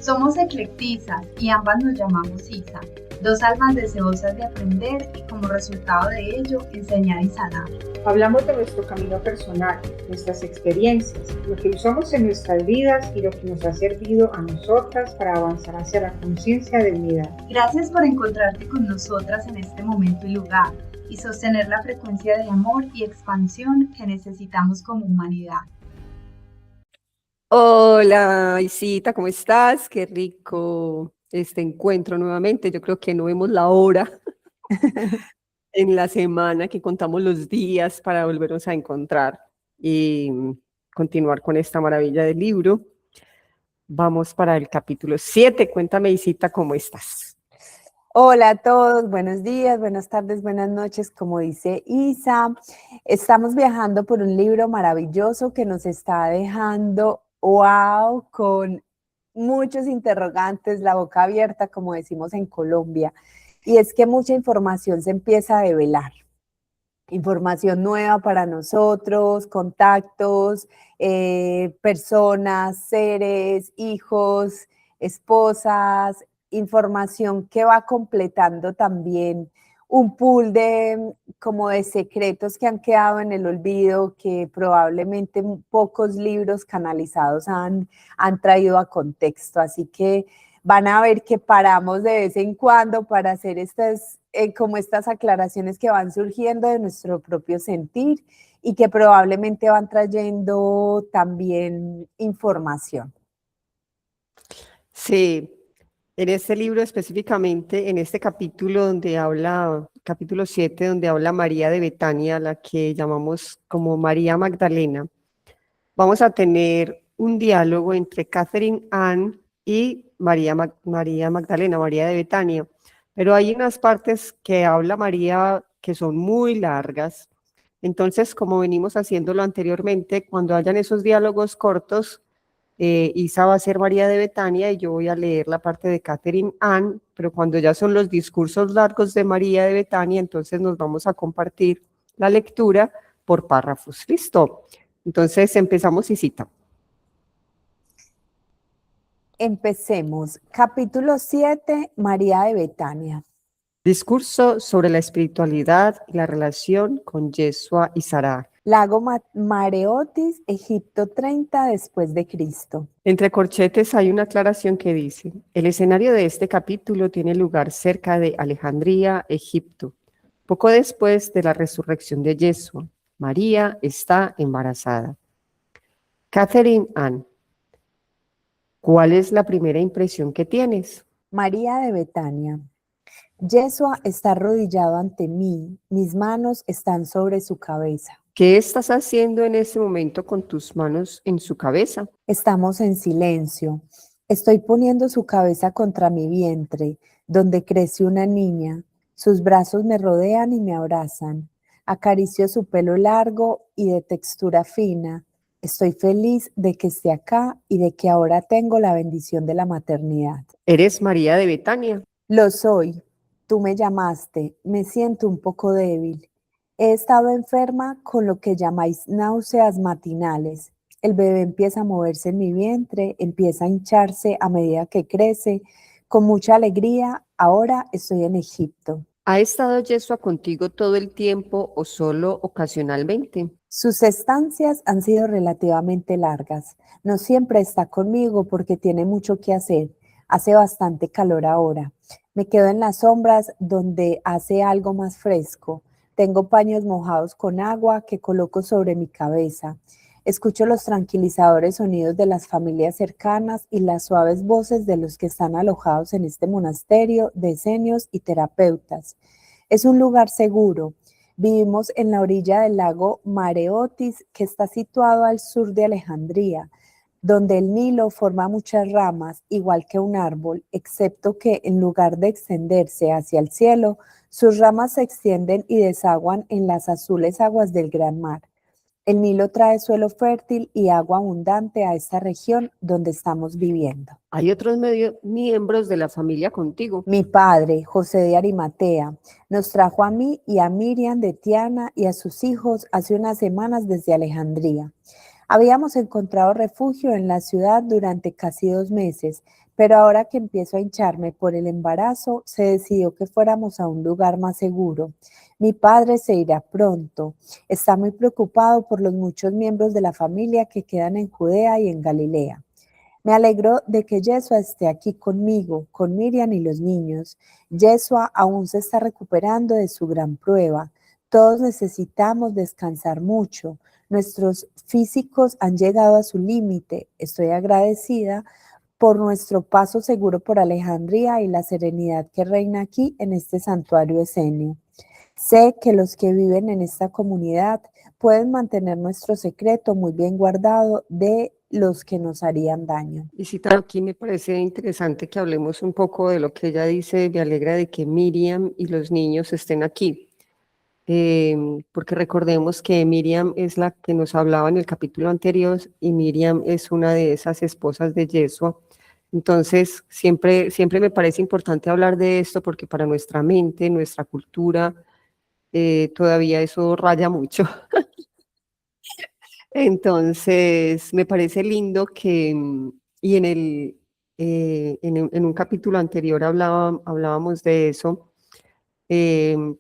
Somos eclectisas y ambas nos llamamos Isa, dos almas deseosas de aprender y como resultado de ello enseñar y sanar. Hablamos de nuestro camino personal, nuestras experiencias, lo que usamos en nuestras vidas y lo que nos ha servido a nosotras para avanzar hacia la conciencia de unidad. Gracias por encontrarte con nosotras en este momento y lugar y sostener la frecuencia de amor y expansión que necesitamos como humanidad. Hola, Isita, ¿cómo estás? Qué rico este encuentro nuevamente. Yo creo que no vemos la hora en la semana, que contamos los días para volvernos a encontrar y continuar con esta maravilla del libro. Vamos para el capítulo 7. Cuéntame, Isita, ¿cómo estás? Hola a todos, buenos días, buenas tardes, buenas noches, como dice Isa. Estamos viajando por un libro maravilloso que nos está dejando, wow, con muchos interrogantes, la boca abierta, como decimos en Colombia. Y es que mucha información se empieza a develar. Información nueva para nosotros, contactos, personas, seres, hijos, esposas, información que va completando también un pool de como de secretos que han quedado en el olvido, que probablemente pocos libros canalizados han traído a contexto. Así que van a ver que paramos de vez en cuando para hacer como estas aclaraciones que van surgiendo de nuestro propio sentir y que probablemente van trayendo también información. Sí, en este libro específicamente, en este capítulo donde habla, capítulo 7, donde habla María de Betania, la que llamamos como María Magdalena, vamos a tener un diálogo entre Catherine Ann y María Magdalena, María de Betania. Pero hay unas partes que habla María que son muy largas. Entonces, como venimos haciéndolo anteriormente, cuando hayan esos diálogos cortos, Isa va a ser María de Betania y yo voy a leer la parte de Catherine Ann, pero cuando ya son los discursos largos de María de Betania, entonces nos vamos a compartir la lectura por párrafos. ¿Listo? Entonces empezamos, Isita. Empecemos. Capítulo 7, María de Betania. Discurso sobre la espiritualidad y la relación con Yeshua y Sarah. Lago Mareotis, Egipto 30 después de Cristo. Entre corchetes hay una aclaración que dice: el escenario de este capítulo tiene lugar cerca de Alejandría, Egipto, poco después de la resurrección de Yeshua. María está embarazada. Catherine Ann, ¿cuál es la primera impresión que tienes? María de Betania. Yeshua está arrodillado ante mí, mis manos están sobre su cabeza. ¿Qué estás haciendo en este momento con tus manos en su cabeza? Estamos en silencio. Estoy poniendo su cabeza contra mi vientre, donde crece una niña. Sus brazos me rodean y me abrazan. Acaricio su pelo largo y de textura fina. Estoy feliz de que esté acá y de que ahora tengo la bendición de la maternidad. ¿Eres María de Betania? Lo soy. Tú me llamaste. Me siento un poco débil. He estado enferma con lo que llamáis náuseas matinales. El bebé empieza a moverse en mi vientre, empieza a hincharse a medida que crece. Con mucha alegría, ahora estoy en Egipto. ¿Ha estado Yeshua contigo todo el tiempo o solo ocasionalmente? Sus estancias han sido relativamente largas. No siempre está conmigo porque tiene mucho que hacer. Hace bastante calor ahora. Me quedo en las sombras donde hace algo más fresco. Tengo paños mojados con agua que coloco sobre mi cabeza. Escucho los tranquilizadores sonidos de las familias cercanas y las suaves voces de los que están alojados en este monasterio de esenios y terapeutas. Es un lugar seguro. Vivimos en la orilla del lago Mareotis, que está situado al sur de Alejandría, donde el Nilo forma muchas ramas, igual que un árbol, excepto que en lugar de extenderse hacia el cielo, sus ramas se extienden y desaguan en las azules aguas del gran mar. El Nilo trae suelo fértil y agua abundante a esta región donde estamos viviendo. ¿Hay otros miembros de la familia contigo? Mi padre, José de Arimatea, nos trajo a mí y a Miriam de Tiana y a sus hijos hace unas semanas desde Alejandría. Habíamos encontrado refugio en la ciudad durante casi 2 meses, pero ahora que empiezo a hincharme por el embarazo, se decidió que fuéramos a un lugar más seguro. Mi padre se irá pronto. Está muy preocupado por los muchos miembros de la familia que quedan en Judea y en Galilea. Me alegro de que Yeshua esté aquí conmigo, con Miriam y los niños. Yeshua aún se está recuperando de su gran prueba. Todos necesitamos descansar mucho. Nuestros físicos han llegado a su límite. Estoy agradecida por nuestro paso seguro por Alejandría y la serenidad que reina aquí en este santuario escenio. Sé que los que viven en esta comunidad pueden mantener nuestro secreto muy bien guardado de los que nos harían daño. Y cita aquí me parece interesante que hablemos un poco de lo que ella dice, me alegra de que Miriam y los niños estén aquí. Porque recordemos que Miriam es la que nos hablaba en el capítulo anterior y Miriam es una de esas esposas de Yeshua. Entonces, siempre me parece importante hablar de esto porque para nuestra mente, nuestra cultura, todavía eso raya mucho. Entonces, me parece lindo que, y en un capítulo anterior hablábamos de eso,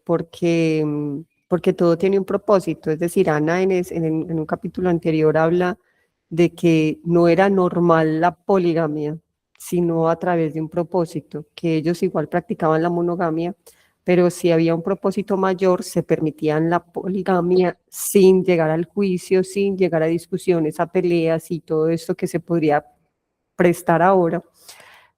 porque todo tiene un propósito. Es decir, Ana en un capítulo anterior habla de que no era normal la poligamia, sino a través de un propósito, que ellos igual practicaban la monogamia, pero si había un propósito mayor, se permitían la poligamia sin llegar al juicio, sin llegar a discusiones, a peleas y todo esto que se podría prestar ahora,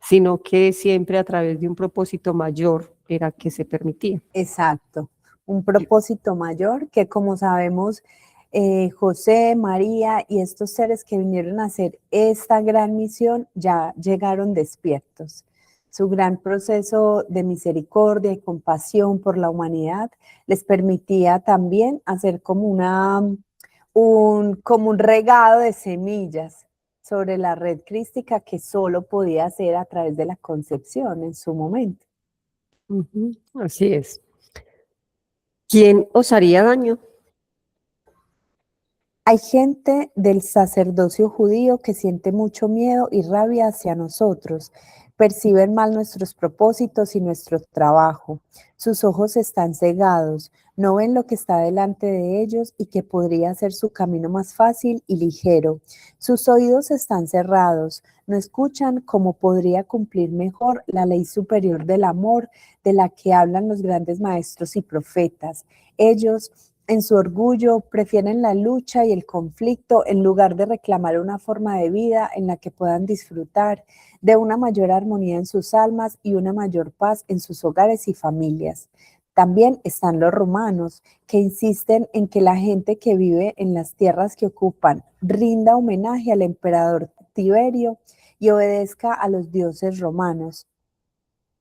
sino que siempre a través de un propósito mayor era que se permitía. Exacto, un propósito mayor que como sabemos, José, María y estos seres que vinieron a hacer esta gran misión ya llegaron despiertos. Su gran proceso de misericordia y compasión por la humanidad les permitía también hacer como un regado de semillas sobre la red crística que solo podía hacer a través de la concepción en su momento. Así es. ¿Quién os haría daño? Hay gente del sacerdocio judío que siente mucho miedo y rabia hacia nosotros. Perciben mal nuestros propósitos y nuestro trabajo. Sus ojos están cegados, no ven lo que está delante de ellos y que podría ser su camino más fácil y ligero. Sus oídos están cerrados, no escuchan cómo podría cumplir mejor la ley superior del amor de la que hablan los grandes maestros y profetas. Ellos en su orgullo, prefieren la lucha y el conflicto en lugar de reclamar una forma de vida en la que puedan disfrutar de una mayor armonía en sus almas y una mayor paz en sus hogares y familias. También están los romanos, que insisten en que la gente que vive en las tierras que ocupan rinda homenaje al emperador Tiberio y obedezca a los dioses romanos.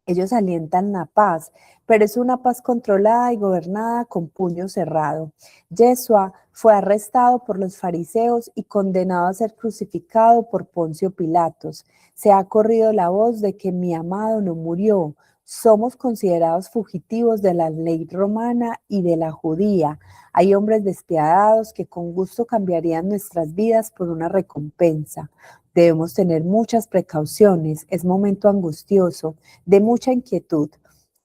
Ellos alientan la paz, pero es una paz controlada y gobernada con puño cerrado. Yeshua fue arrestado por los fariseos y condenado a ser crucificado por Poncio Pilatos. Se ha corrido la voz de que mi amado no murió. Somos considerados fugitivos de la ley romana y de la judía. Hay hombres despiadados que con gusto cambiarían nuestras vidas por una recompensa. Debemos tener muchas precauciones, es momento angustioso, de mucha inquietud.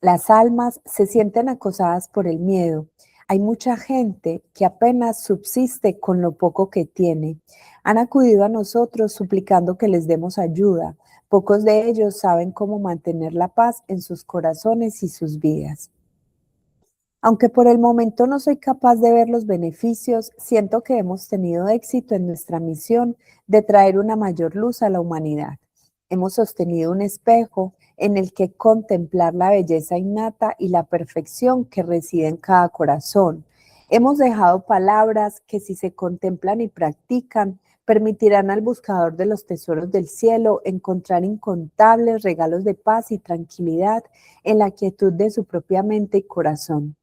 Las almas se sienten acosadas por el miedo. Hay mucha gente que apenas subsiste con lo poco que tiene. Han acudido a nosotros suplicando que les demos ayuda. Pocos de ellos saben cómo mantener la paz en sus corazones y sus vidas. Aunque por el momento no soy capaz de ver los beneficios, siento que hemos tenido éxito en nuestra misión de traer una mayor luz a la humanidad. Hemos sostenido un espejo en el que contemplar la belleza innata y la perfección que reside en cada corazón. Hemos dejado palabras que si se contemplan y practican, permitirán al buscador de los tesoros del cielo encontrar incontables regalos de paz y tranquilidad en la quietud de su propia mente y corazón.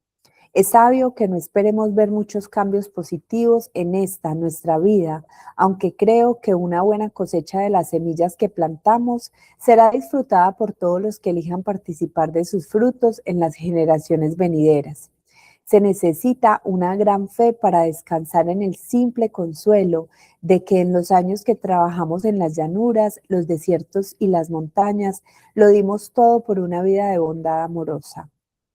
Es sabio que no esperemos ver muchos cambios positivos en esta, nuestra vida, aunque creo que una buena cosecha de las semillas que plantamos será disfrutada por todos los que elijan participar de sus frutos en las generaciones venideras. Se necesita una gran fe para descansar en el simple consuelo de que en los años que trabajamos en las llanuras, los desiertos y las montañas, lo dimos todo por una vida de bondad amorosa.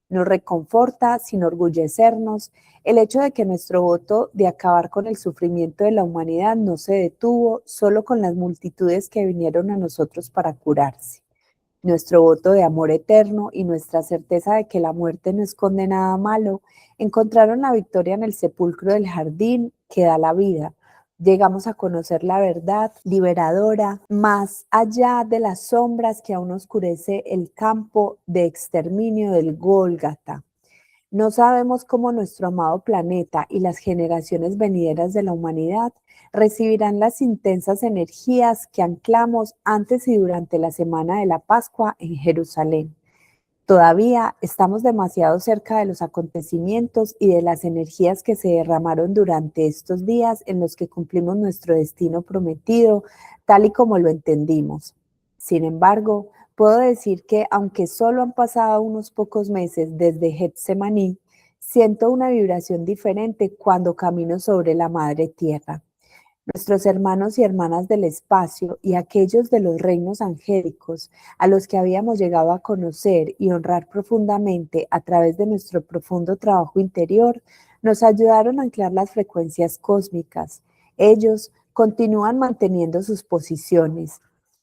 Nos reconforta, sin orgullecernos, el hecho de que nuestro voto de acabar con el sufrimiento de la humanidad no se detuvo solo con las multitudes que vinieron a nosotros para curarse. Nuestro voto de amor eterno y nuestra certeza de que la muerte no esconde nada malo, encontraron la victoria en el sepulcro del jardín que da la vida. Llegamos a conocer la verdad liberadora, más allá de las sombras que aún oscurece el campo de exterminio del Gólgata. No sabemos cómo nuestro amado planeta y las generaciones venideras de la humanidad recibirán las intensas energías que anclamos antes y durante la semana de la Pascua en Jerusalén. Todavía estamos demasiado cerca de los acontecimientos y de las energías que se derramaron durante estos días en los que cumplimos nuestro destino prometido, tal y como lo entendimos. Sin embargo, puedo decir que aunque solo han pasado unos pocos meses desde Getsemaní, siento una vibración diferente cuando camino sobre la madre tierra. Nuestros hermanos y hermanas del espacio y aquellos de los reinos angélicos a los que habíamos llegado a conocer y honrar profundamente a través de nuestro profundo trabajo interior, nos ayudaron a anclar las frecuencias cósmicas. Ellos continúan manteniendo sus posiciones.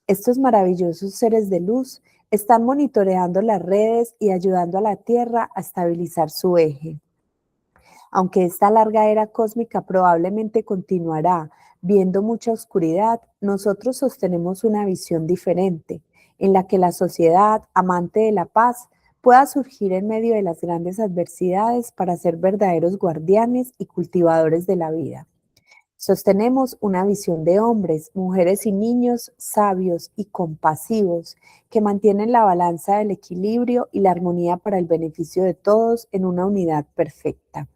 Estos maravillosos seres de luz están monitoreando las redes y ayudando a la Tierra a estabilizar su eje. Aunque esta larga era cósmica probablemente continuará viendo mucha oscuridad, nosotros sostenemos una visión diferente, en la que la sociedad, amante de la paz, pueda surgir en medio de las grandes adversidades para ser verdaderos guardianes y cultivadores de la vida. Sostenemos una visión de hombres, mujeres y niños sabios y compasivos que mantienen la balanza del equilibrio y la armonía para el beneficio de todos en una unidad perfecta.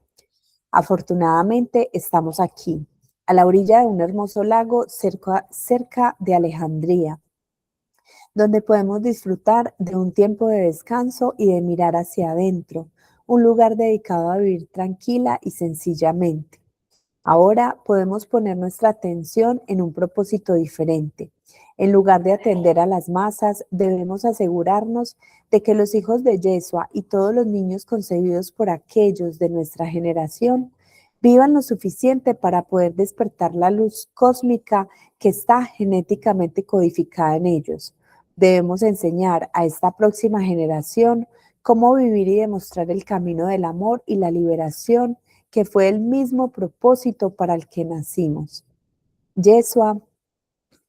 Afortunadamente estamos aquí, a la orilla de un hermoso lago cerca de Alejandría, donde podemos disfrutar de un tiempo de descanso y de mirar hacia adentro, un lugar dedicado a vivir tranquila y sencillamente. Ahora podemos poner nuestra atención en un propósito diferente. En lugar de atender a las masas, debemos asegurarnos de que los hijos de Yeshua y todos los niños concebidos por aquellos de nuestra generación vivan lo suficiente para poder despertar la luz cósmica que está genéticamente codificada en ellos. Debemos enseñar a esta próxima generación cómo vivir y demostrar el camino del amor y la liberación, que fue el mismo propósito para el que nacimos. Yeshua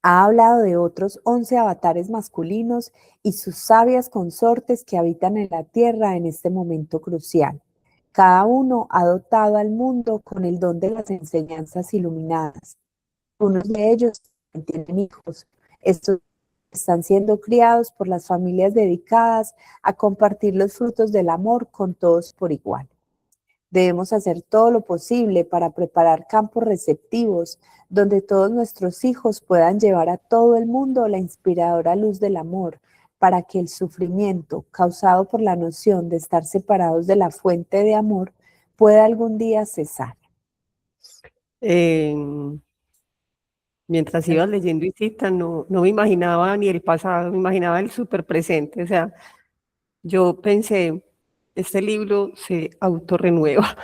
ha hablado de otros 11 avatares masculinos y sus sabias consortes que habitan en la tierra en este momento crucial. Cada uno ha dotado al mundo con el don de las enseñanzas iluminadas. Unos de ellos tienen hijos. Estos están siendo criados por las familias dedicadas a compartir los frutos del amor con todos por igual. Debemos hacer todo lo posible para preparar campos receptivos donde todos nuestros hijos puedan llevar a todo el mundo la inspiradora luz del amor, para que el sufrimiento causado por la noción de estar separados de la fuente de amor pueda algún día cesar. Mientras ibas leyendo Isita, no me imaginaba ni el pasado, me imaginaba el súper presente. O sea, yo pensé, este libro se autorrenueva,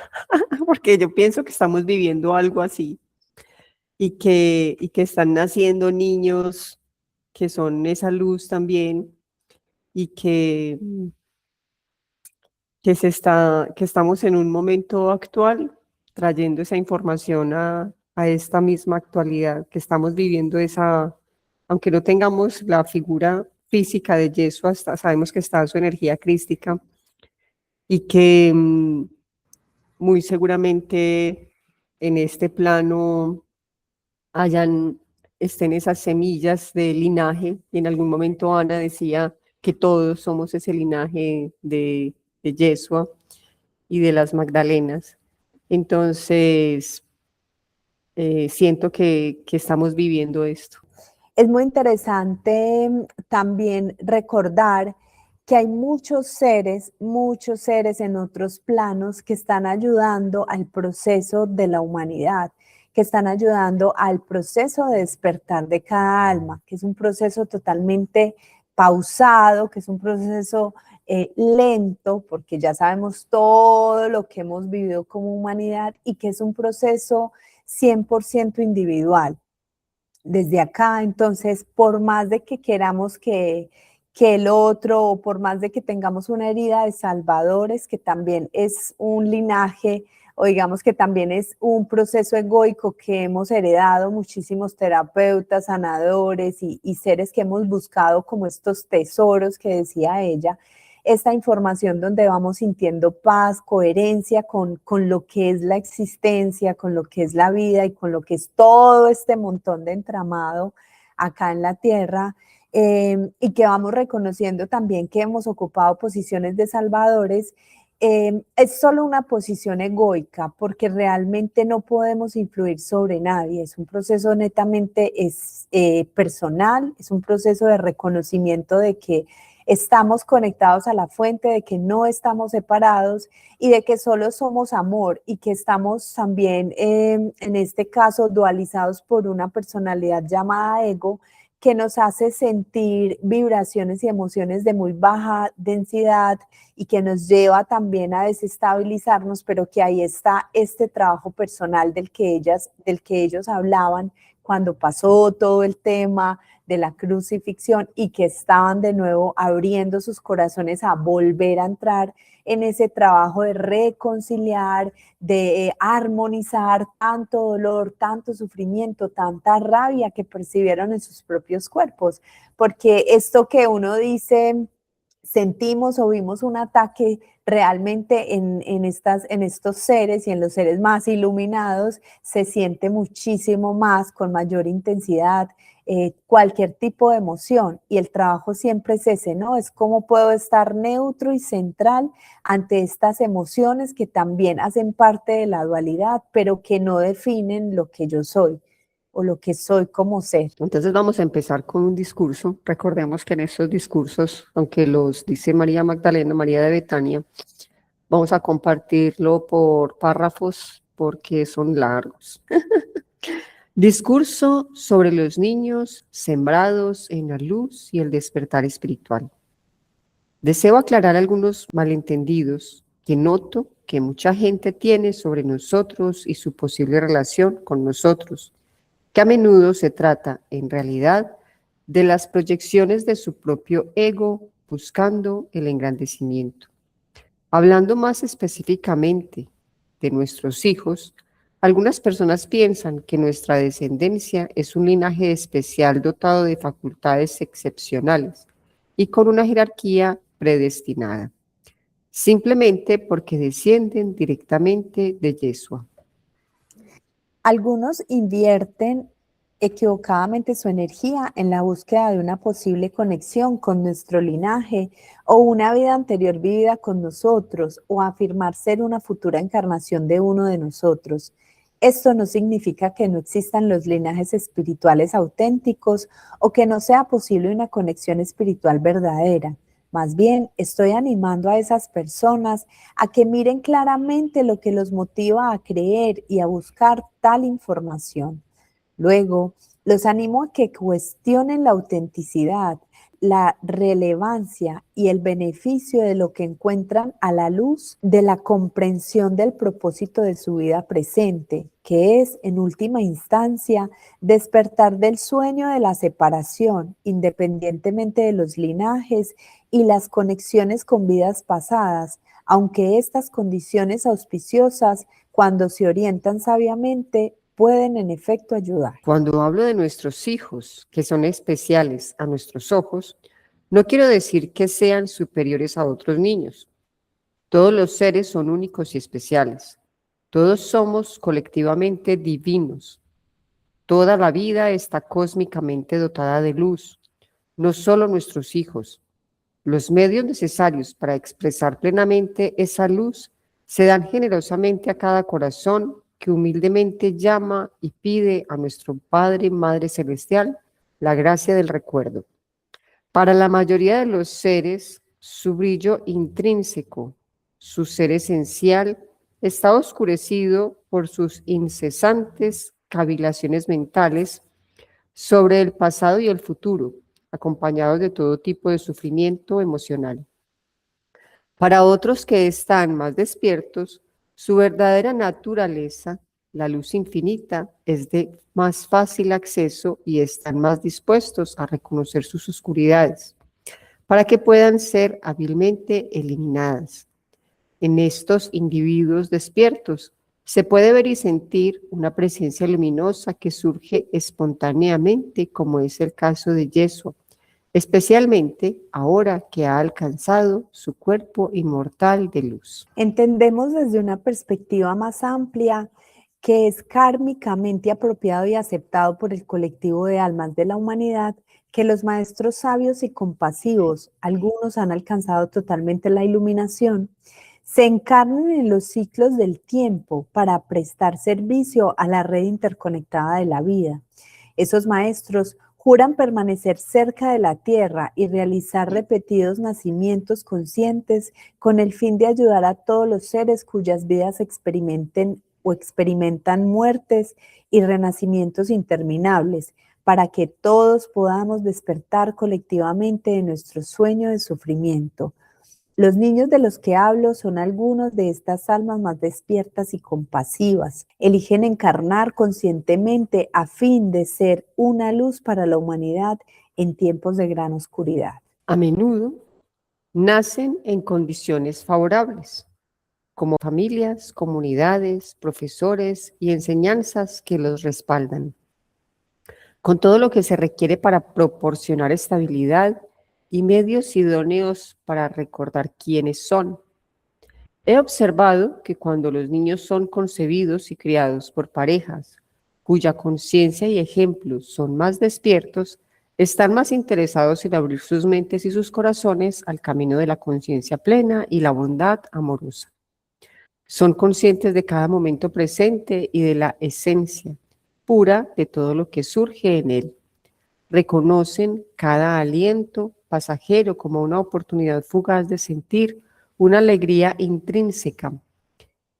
porque yo pienso que estamos viviendo algo así y que están naciendo niños que son esa luz también y que estamos en un momento actual trayendo esa información a esta misma actualidad, que estamos viviendo aunque no tengamos la figura física de Yeshua, sabemos que está su energía crística y que muy seguramente en este plano estén esas semillas de linaje. Y en algún momento Ana decía que todos somos ese linaje de Yeshua y de las Magdalenas. Entonces, siento que estamos viviendo esto. Es muy interesante también recordar que hay muchos seres en otros planos que están ayudando al proceso de la humanidad, que están ayudando al proceso de despertar de cada alma, que es un proceso totalmente pausado, que es un proceso lento, porque ya sabemos todo lo que hemos vivido como humanidad y que es un proceso 100% individual. Desde acá, entonces, por más de que queramos que el otro, o por más de que tengamos una herida de salvadores, que también es un linaje, o digamos que también es un proceso egoico que hemos heredado muchísimos terapeutas, sanadores y seres que hemos buscado como estos tesoros que decía ella, esta información donde vamos sintiendo paz, coherencia con lo que es la existencia, con lo que es la vida y con lo que es todo este montón de entramado acá en la tierra, y que vamos reconociendo también que hemos ocupado posiciones de salvadores, es solo una posición egoica porque realmente no podemos influir sobre nadie. Es un proceso netamente personal, es un proceso de reconocimiento de que estamos conectados a la fuente, de que no estamos separados y de que solo somos amor y que estamos también, en este caso, dualizados por una personalidad llamada ego, que nos hace sentir vibraciones y emociones de muy baja densidad y que nos lleva también a desestabilizarnos, pero que ahí está este trabajo personal del que ellos hablaban cuando pasó todo el tema de la crucifixión y que estaban de nuevo abriendo sus corazones a volver a entrar en ese trabajo de reconciliar, de armonizar tanto dolor, tanto sufrimiento, tanta rabia que percibieron en sus propios cuerpos. Porque esto que uno dice, sentimos o vimos un ataque realmente en estos seres y en los seres más iluminados, se siente muchísimo más, con mayor intensidad, cualquier tipo de emoción, y el trabajo siempre es ese, ¿no? Es cómo puedo estar neutro y central ante estas emociones que también hacen parte de la dualidad, pero que no definen lo que yo soy o lo que soy como ser. Entonces vamos a empezar con un discurso. Recordemos que en estos discursos, aunque los dice María Magdalena, María de Betania, vamos a compartirlo por párrafos porque son largos. Discurso sobre los niños sembrados en la luz y el despertar espiritual. Deseo aclarar algunos malentendidos que noto que mucha gente tiene sobre nosotros y su posible relación con nosotros, que a menudo se trata, en realidad, de las proyecciones de su propio ego buscando el engrandecimiento. Hablando más específicamente de nuestros hijos, algunas personas piensan que nuestra descendencia es un linaje especial dotado de facultades excepcionales y con una jerarquía predestinada, simplemente porque descienden directamente de Yeshua. Algunos invierten equivocadamente su energía en la búsqueda de una posible conexión con nuestro linaje o una vida anterior vivida con nosotros, o afirmar ser una futura encarnación de uno de nosotros. Esto no significa que no existan los linajes espirituales auténticos o que no sea posible una conexión espiritual verdadera. Más bien, estoy animando a esas personas a que miren claramente lo que los motiva a creer y a buscar tal información. Luego, los animo a que cuestionen la autenticidad, la relevancia y el beneficio de lo que encuentran a la luz de la comprensión del propósito de su vida presente, que es, en última instancia, despertar del sueño de la separación, independientemente de los linajes y las conexiones con vidas pasadas, aunque estas condiciones auspiciosas, cuando se orientan sabiamente, pueden en efecto ayudar. Cuando hablo de nuestros hijos, que son especiales a nuestros ojos, no quiero decir que sean superiores a otros niños. Todos los seres son únicos y especiales. Todos somos colectivamente divinos. Toda la vida está cósmicamente dotada de luz, no solo nuestros hijos. Los medios necesarios para expresar plenamente esa luz se dan generosamente a cada corazón que humildemente llama y pide a nuestro Padre y Madre Celestial la gracia del recuerdo. Para la mayoría de los seres Su brillo intrínseco, su ser esencial, está oscurecido por sus incesantes cavilaciones mentales sobre el pasado y el futuro, acompañados de todo tipo de sufrimiento emocional. Para otros que están más despiertos, su verdadera naturaleza, la luz infinita, es de más fácil acceso y están más dispuestos a reconocer sus oscuridades para que puedan ser hábilmente eliminadas. En estos individuos despiertos se puede ver y sentir una presencia luminosa que surge espontáneamente, como es el caso de Yeshua, especialmente ahora que ha alcanzado su cuerpo inmortal de luz. Entendemos desde una perspectiva más amplia que es kármicamente apropiado y aceptado por el colectivo de almas de la humanidad que los maestros sabios y compasivos, algunos han alcanzado totalmente la iluminación, se encarnen en los ciclos del tiempo para prestar servicio a la red interconectada de la vida. Esos maestros juran permanecer cerca de la tierra y realizar repetidos nacimientos conscientes con el fin de ayudar a todos los seres cuyas vidas experimenten o experimentan muertes y renacimientos interminables, para que todos podamos despertar colectivamente de nuestro sueño de sufrimiento. Los niños de los que hablo son algunos de estas almas más despiertas y compasivas. Eligen encarnar conscientemente a fin de ser una luz para la humanidad en tiempos de gran oscuridad. A menudo nacen en condiciones favorables, como familias, comunidades, profesores y enseñanzas que los respaldan, con todo lo que se requiere para proporcionar estabilidad y medios idóneos para recordar quiénes son. He observado que cuando los niños son concebidos y criados por parejas cuya conciencia y ejemplos son más despiertos, están más interesados en abrir sus mentes y sus corazones al camino de la conciencia plena y la bondad amorosa. Son conscientes de cada momento presente y de la esencia pura de todo lo que surge en él. Reconocen cada aliento pasajero como una oportunidad fugaz de sentir una alegría intrínseca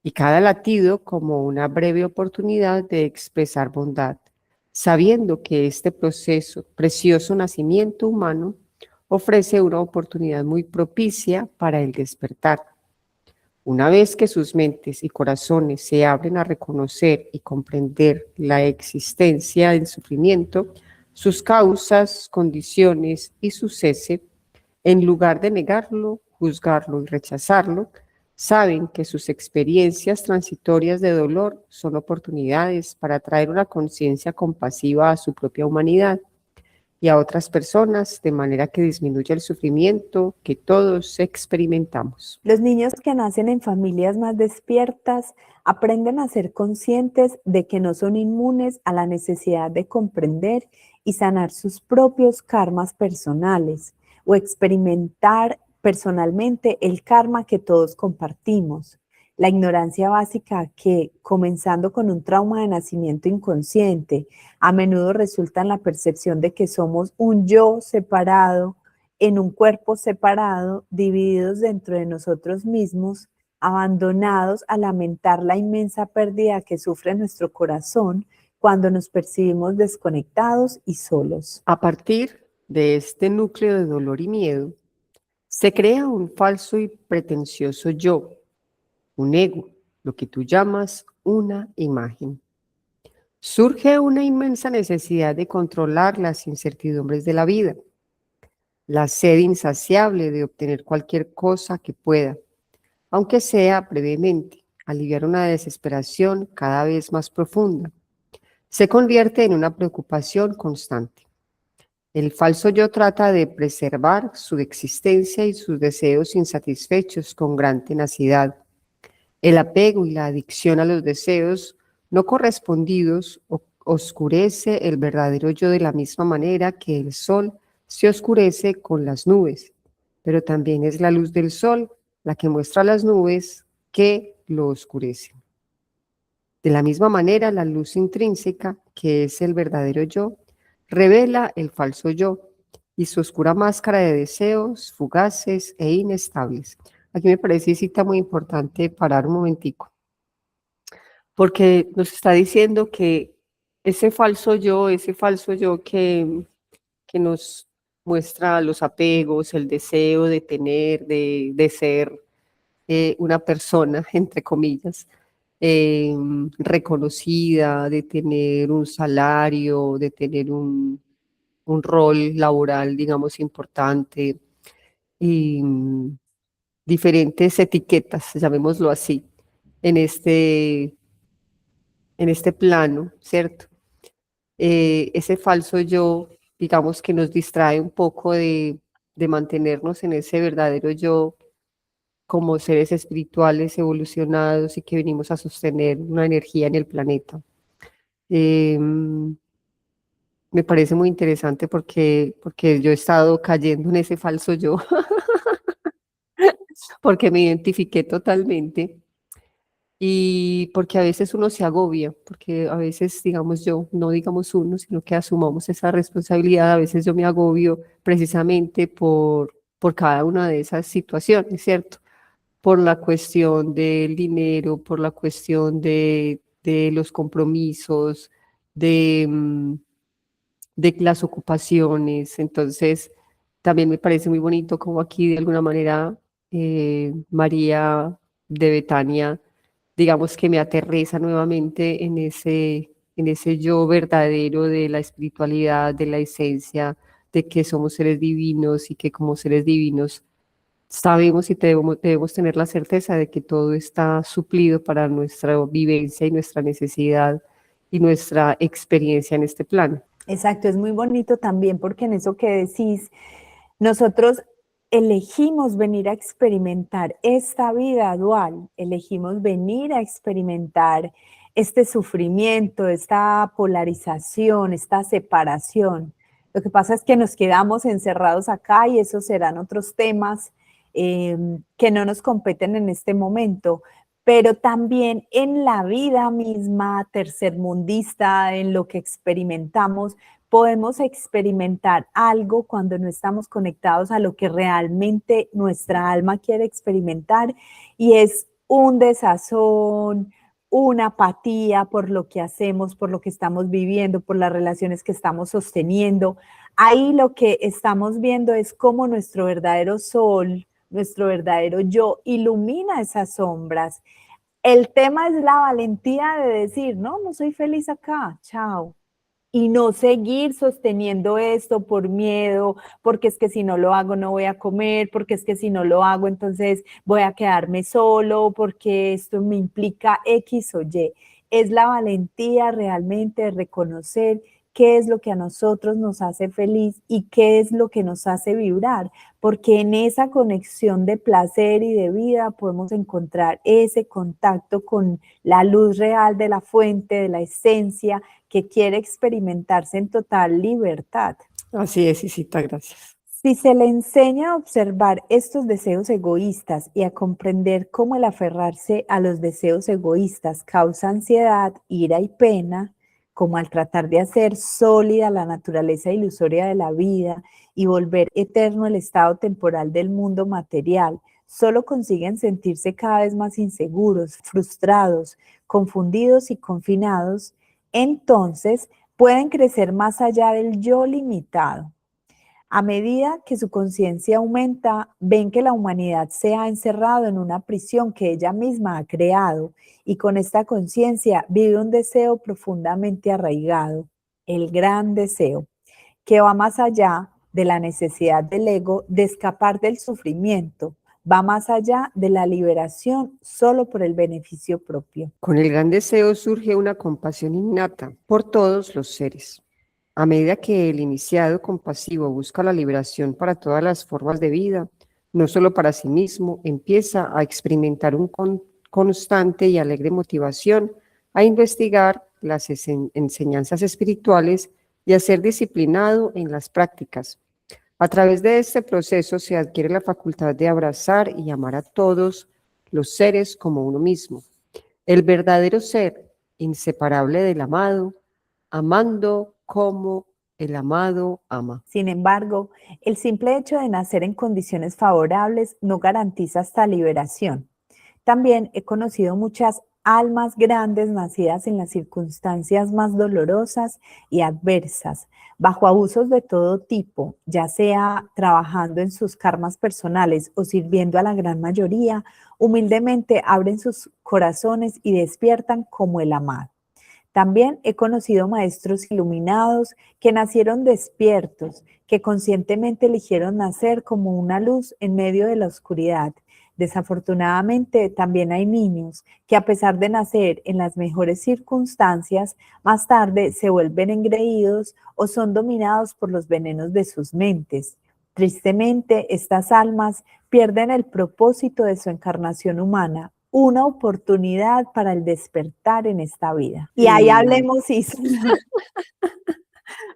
y cada latido como una breve oportunidad de expresar bondad, sabiendo que este precioso nacimiento humano ofrece una oportunidad muy propicia para el despertar. Una vez que sus mentes y corazones se abren a reconocer y comprender la existencia del sufrimiento, sus causas, condiciones y su cese, en lugar de negarlo, juzgarlo y rechazarlo, saben que sus experiencias transitorias de dolor son oportunidades para traer una conciencia compasiva a su propia humanidad y a otras personas, de manera que disminuya el sufrimiento que todos experimentamos. Los niños que nacen en familias más despiertas aprenden a ser conscientes de que no son inmunes a la necesidad de comprender y sanar sus propios karmas personales o experimentar personalmente el karma que todos compartimos. La ignorancia básica que, comenzando con un trauma de nacimiento inconsciente, a menudo resulta en la percepción de que somos un yo separado, en un cuerpo separado, divididos dentro de nosotros mismos, abandonados a lamentar la inmensa pérdida que sufre nuestro corazón cuando nos percibimos desconectados y solos. A partir de este núcleo de dolor y miedo, se crea un falso y pretencioso yo, un ego, lo que tú llamas una imagen. Surge una inmensa necesidad de controlar las incertidumbres de la vida, la sed insaciable de obtener cualquier cosa que pueda, aunque sea brevemente, aliviar una desesperación cada vez más profunda. Se convierte en una preocupación constante. El falso yo trata de preservar su existencia y sus deseos insatisfechos con gran tenacidad. El apego y la adicción a los deseos no correspondidos oscurece el verdadero yo de la misma manera que el sol se oscurece con las nubes, pero también es la luz del sol la que muestra las nubes que lo oscurecen. De la misma manera, la luz intrínseca, que es el verdadero yo, revela el falso yo y su oscura máscara de deseos fugaces e inestables. Aquí me parece cita muy importante parar un momentico, porque nos está diciendo que ese falso yo que nos muestra los apegos, el deseo de tener, de ser una persona, entre comillas, reconocida, de tener un salario, de tener un rol laboral, digamos, importante, y diferentes etiquetas, llamémoslo así, en en este plano, ¿cierto? Ese falso yo, digamos que nos distrae un poco de mantenernos en ese verdadero yo como seres espirituales evolucionados y que venimos a sostener una energía en el planeta. Eh, Me parece muy interesante porque yo he estado cayendo en ese falso yo, porque me identifiqué totalmente. Y porque a veces uno se agobia, porque a veces, digamos yo, no digamos uno, sino que asumamos esa responsabilidad, a veces yo me agobio precisamente por cada una de esas situaciones, ¿cierto? Por la cuestión del dinero, por la cuestión de los compromisos, de, de las ocupaciones. Entonces, también me parece muy bonito como aquí de alguna manera María de Betania, digamos que me aterriza nuevamente en ese yo verdadero de la espiritualidad, de la esencia, de que somos seres divinos y que como seres divinos sabemos y debemos tener la certeza de que todo está suplido para nuestra vivencia y nuestra necesidad y nuestra experiencia en este plano. Exacto, es muy bonito también porque en eso que decís, nosotros elegimos venir a experimentar esta vida dual, elegimos venir a experimentar este sufrimiento, esta polarización, esta separación. Lo que pasa es que nos quedamos encerrados acá y esos serán otros temas que no nos competen en este momento, pero también en la vida misma tercermundista, en lo que experimentamos, podemos experimentar algo cuando no estamos conectados a lo que realmente nuestra alma quiere experimentar y es un desazón, una apatía por lo que hacemos, por lo que estamos viviendo, por las relaciones que estamos sosteniendo. Ahí lo que estamos viendo es cómo nuestro verdadero sol, nuestro verdadero yo ilumina esas sombras. El tema es la valentía de decir, no, no soy feliz acá, chao. Y no seguir sosteniendo esto por miedo, porque es que si no lo hago no voy a comer, porque es que si no lo hago entonces voy a quedarme solo, porque esto me implica X o Y. Es la valentía realmente de reconocer qué es lo que a nosotros nos hace feliz y qué es lo que nos hace vibrar, porque en esa conexión de placer y de vida podemos encontrar ese contacto con la luz real de la fuente, de la esencia, que quiere experimentarse en total libertad. Así es, Isita, gracias. Si se le enseña a observar estos deseos egoístas y a comprender cómo el aferrarse a los deseos egoístas causa ansiedad, ira y pena, como al tratar de hacer sólida la naturaleza ilusoria de la vida y volver eterno el estado temporal del mundo material, solo consiguen sentirse cada vez más inseguros, frustrados, confundidos y confinados, entonces pueden crecer más allá del yo limitado. A medida que su conciencia aumenta, ven que la humanidad se ha encerrado en una prisión que ella misma ha creado y con esta conciencia vive un deseo profundamente arraigado, el gran deseo, que va más allá de la necesidad del ego de escapar del sufrimiento, va más allá de la liberación solo por el beneficio propio. Con el gran deseo surge una compasión innata por todos los seres. A medida que el iniciado compasivo busca la liberación para todas las formas de vida, no solo para sí mismo, empieza a experimentar un constante y alegre motivación a investigar las enseñanzas espirituales y a ser disciplinado en las prácticas. A través de este proceso se adquiere la facultad de abrazar y amar a todos los seres como uno mismo. El verdadero ser, inseparable del amado, amando como el amado ama. Sin embargo, el simple hecho de nacer en condiciones favorables no garantiza esta liberación. También he conocido muchas almas grandes nacidas en las circunstancias más dolorosas y adversas, bajo abusos de todo tipo, ya sea trabajando en sus karmas personales o sirviendo a la gran mayoría, humildemente abren sus corazones y despiertan como el amado. También he conocido maestros iluminados que nacieron despiertos, que conscientemente eligieron nacer como una luz en medio de la oscuridad. Desafortunadamente, también hay niños que a pesar de nacer en las mejores circunstancias, más tarde se vuelven engreídos o son dominados por los venenos de sus mentes. Tristemente, estas almas pierden el propósito de su encarnación humana, una oportunidad para el despertar en esta vida. Y ahí hablemos, Isa.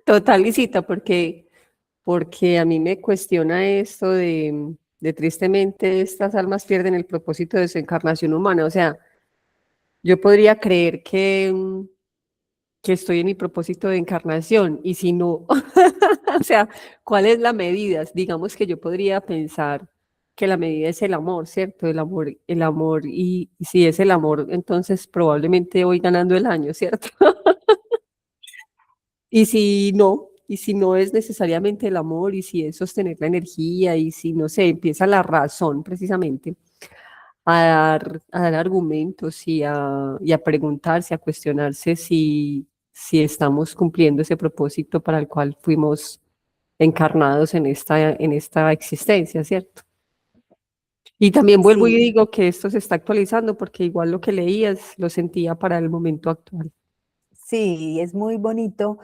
Total, Lisita, porque a mí me cuestiona esto de tristemente estas almas pierden el propósito de su encarnación humana. O sea, yo podría creer que estoy en mi propósito de encarnación y si no, o sea, ¿cuál es la medida? Digamos que yo podría pensar que la medida es el amor, ¿cierto? El amor y si es el amor, entonces probablemente voy ganando el año, ¿cierto? Y si no es necesariamente el amor, y si es sostener la energía, y si no sé, empieza la razón precisamente a dar argumentos y a preguntarse, a cuestionarse si estamos cumpliendo ese propósito para el cual fuimos encarnados en esta existencia, ¿cierto? Y también vuelvo y Sí, digo que esto se está actualizando porque igual lo que leías lo sentía para el momento actual. sí, es muy bonito,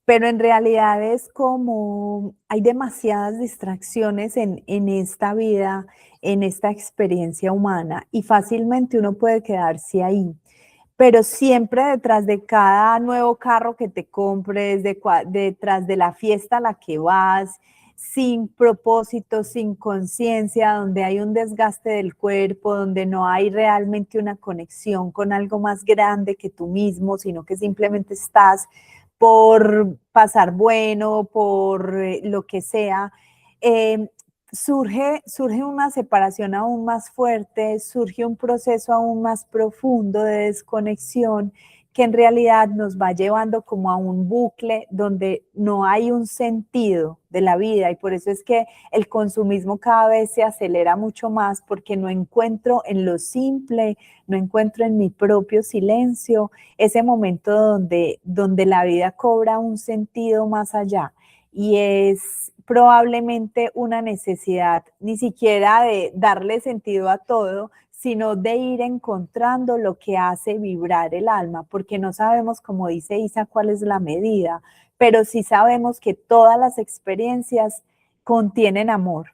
pero en realidad es como hay demasiadas distracciones en esta vida, en esta experiencia humana, y fácilmente uno puede quedarse ahí. Pero siempre detrás de cada nuevo carro que te compres, detrás de la fiesta a la que vas, sin propósito, sin conciencia, donde hay un desgaste del cuerpo, donde no hay realmente una conexión con algo más grande que tú mismo, sino que simplemente estás por pasar bueno, por lo que sea, eh, surge una separación aún más fuerte, surge un proceso aún más profundo de desconexión que en realidad nos va llevando como a un bucle donde no hay un sentido de la vida y por eso es que el consumismo cada vez se acelera mucho más porque no encuentro en lo simple, no encuentro en mi propio silencio ese momento donde la vida cobra un sentido más allá y es probablemente una necesidad ni siquiera de darle sentido a todo, sino de ir encontrando lo que hace vibrar el alma, porque no sabemos, como dice Isa, cuál es la medida, pero sí sabemos que todas las experiencias contienen amor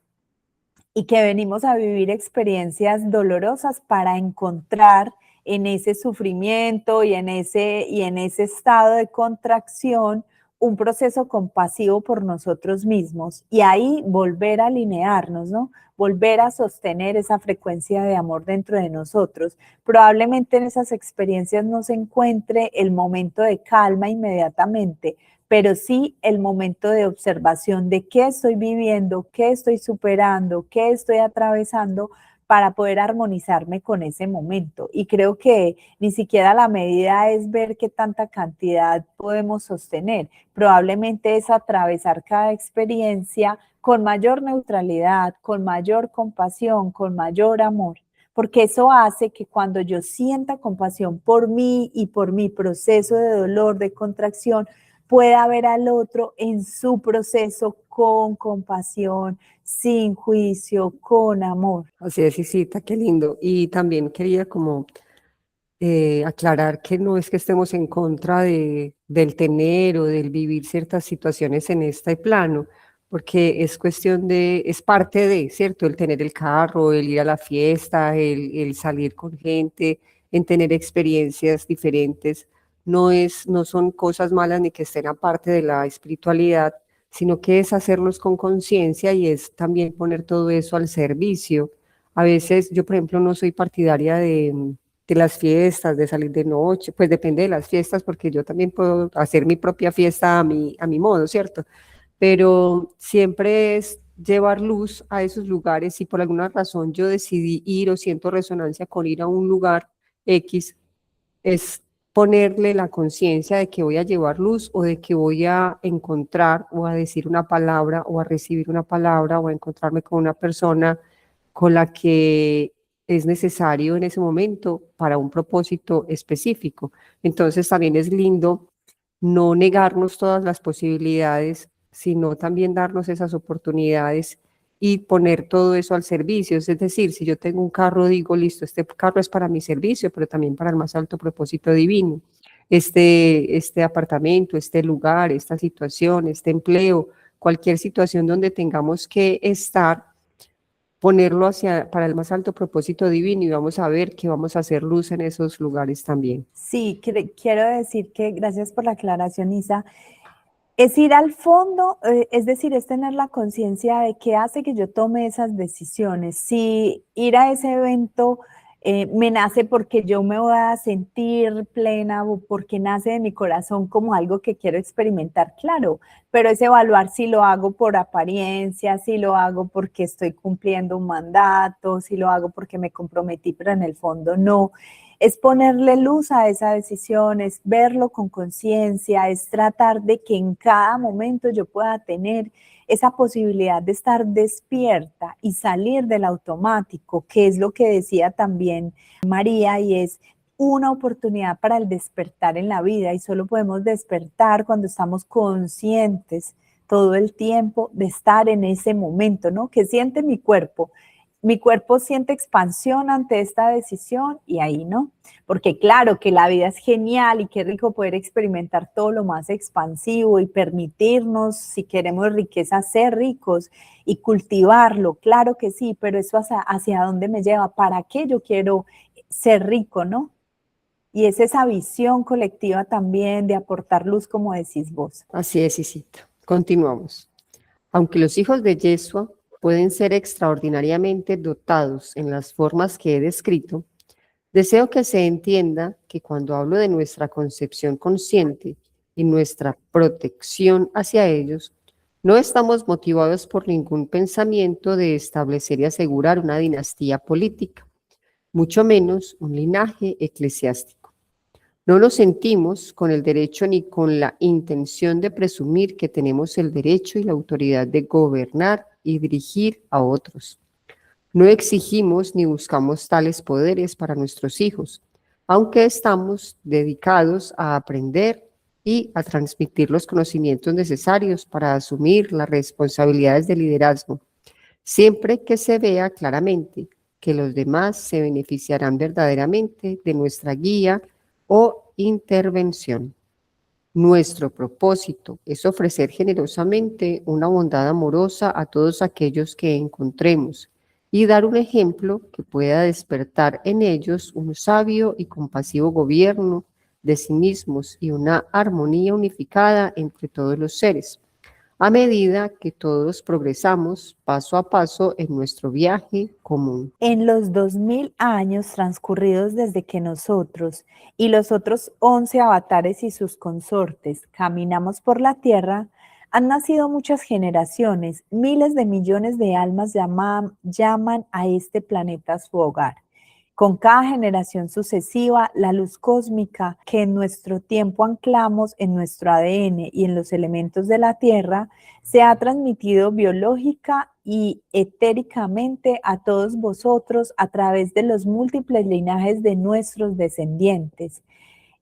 y que venimos a vivir experiencias dolorosas para encontrar en ese sufrimiento y en ese estado de contracción un proceso compasivo por nosotros mismos y ahí volver a alinearnos, ¿no? Volver a sostener esa frecuencia de amor dentro de nosotros. Probablemente en esas experiencias no se encuentre el momento de calma inmediatamente, pero sí el momento de observación de qué estoy viviendo, qué estoy superando, qué estoy atravesando para poder armonizarme con ese momento. Y creo que ni siquiera la medida es ver qué tanta cantidad podemos sostener. Probablemente es atravesar cada experiencia con mayor neutralidad, con mayor compasión, con mayor amor. Porque eso hace que cuando yo sienta compasión por mí y por mi proceso de dolor, de contracción, pueda ver al otro en su proceso con compasión, sin juicio, con amor. Así es, Isita, qué lindo. Y también quería como aclarar que no es que estemos en contra del tener o del vivir ciertas situaciones en este plano, porque es cuestión es parte de, ¿cierto? El tener el carro, el ir a la fiesta, el salir con gente, en tener experiencias diferentes, no son cosas malas ni que estén aparte de la espiritualidad, sino que es hacerlos con conciencia y es también poner todo eso al servicio. A veces yo, por ejemplo, no soy partidaria las fiestas, de salir de noche, pues depende de las fiestas, porque yo también puedo hacer mi propia fiesta a mi modo, ¿cierto? Pero siempre es llevar luz a esos lugares. Si por alguna razón yo decidí ir o siento resonancia con ir a un lugar X, es ponerle la conciencia de que voy a llevar luz o de que voy a encontrar o a decir una palabra o a recibir una palabra o a encontrarme con una persona con la que es necesario en ese momento para un propósito específico. Entonces también es lindo no negarnos todas las posibilidades, sino también darnos esas oportunidades y poner todo eso al servicio. Es decir, si yo tengo un carro, digo, listo, este carro es para mi servicio, pero también para el más alto propósito divino. Este apartamento, este lugar, esta situación, este empleo, cualquier situación donde tengamos que estar, ponerlo para el más alto propósito divino y vamos a ver que vamos a hacer luz en esos lugares también. Sí, quiero decir que gracias por la aclaración, Isa. Es ir al fondo, es decir, es tener la conciencia de qué hace que yo tome esas decisiones. Si ir a ese evento me nace porque yo me voy a sentir plena o porque nace de mi corazón como algo que quiero experimentar, claro, pero es evaluar si lo hago por apariencia, si lo hago porque estoy cumpliendo un mandato, si lo hago porque me comprometí, pero en el fondo no. Es ponerle luz a esa decisión, es verlo con conciencia, es tratar de que en cada momento yo pueda tener esa posibilidad de estar despierta y salir del automático, que es lo que decía también María, y es una oportunidad para el despertar en la vida, y solo podemos despertar cuando estamos conscientes todo el tiempo de estar en ese momento, ¿no? ¿Qué siente mi cuerpo? Mi cuerpo siente expansión ante esta decisión y ahí no, porque claro que la vida es genial y qué rico poder experimentar todo lo más expansivo y permitirnos, si queremos riqueza, ser ricos y cultivarlo, claro que sí, pero eso hacia dónde me lleva, ¿para qué yo quiero ser rico, no? Y es esa visión colectiva también de aportar luz, como decís vos. Así es, Isita. Continuamos. Aunque los hijos de Yeshua pueden ser extraordinariamente dotados en las formas que he descrito, deseo que se entienda que cuando hablo de nuestra concepción consciente y nuestra protección hacia ellos, no estamos motivados por ningún pensamiento de establecer y asegurar una dinastía política, mucho menos un linaje eclesiástico. No nos sentimos con el derecho ni con la intención de presumir que tenemos el derecho y la autoridad de gobernar y dirigir a otros. No exigimos ni buscamos tales poderes para nuestros hijos, aunque estamos dedicados a aprender y a transmitir los conocimientos necesarios para asumir las responsabilidades de liderazgo, siempre que se vea claramente que los demás se beneficiarán verdaderamente de nuestra guía o intervención. Nuestro propósito es ofrecer generosamente una bondad amorosa a todos aquellos que encontremos y dar un ejemplo que pueda despertar en ellos un sabio y compasivo gobierno de sí mismos y una armonía unificada entre todos los seres, a medida que todos progresamos paso a paso en nuestro viaje común. En los 2000 años transcurridos desde que nosotros y los otros 11 avatares y sus consortes caminamos por la Tierra, han nacido muchas generaciones, miles de millones de almas llaman a este planeta su hogar. Con cada generación sucesiva, la luz cósmica que en nuestro tiempo anclamos en nuestro ADN y en los elementos de la Tierra, se ha transmitido biológica y etéricamente a todos vosotros a través de los múltiples linajes de nuestros descendientes.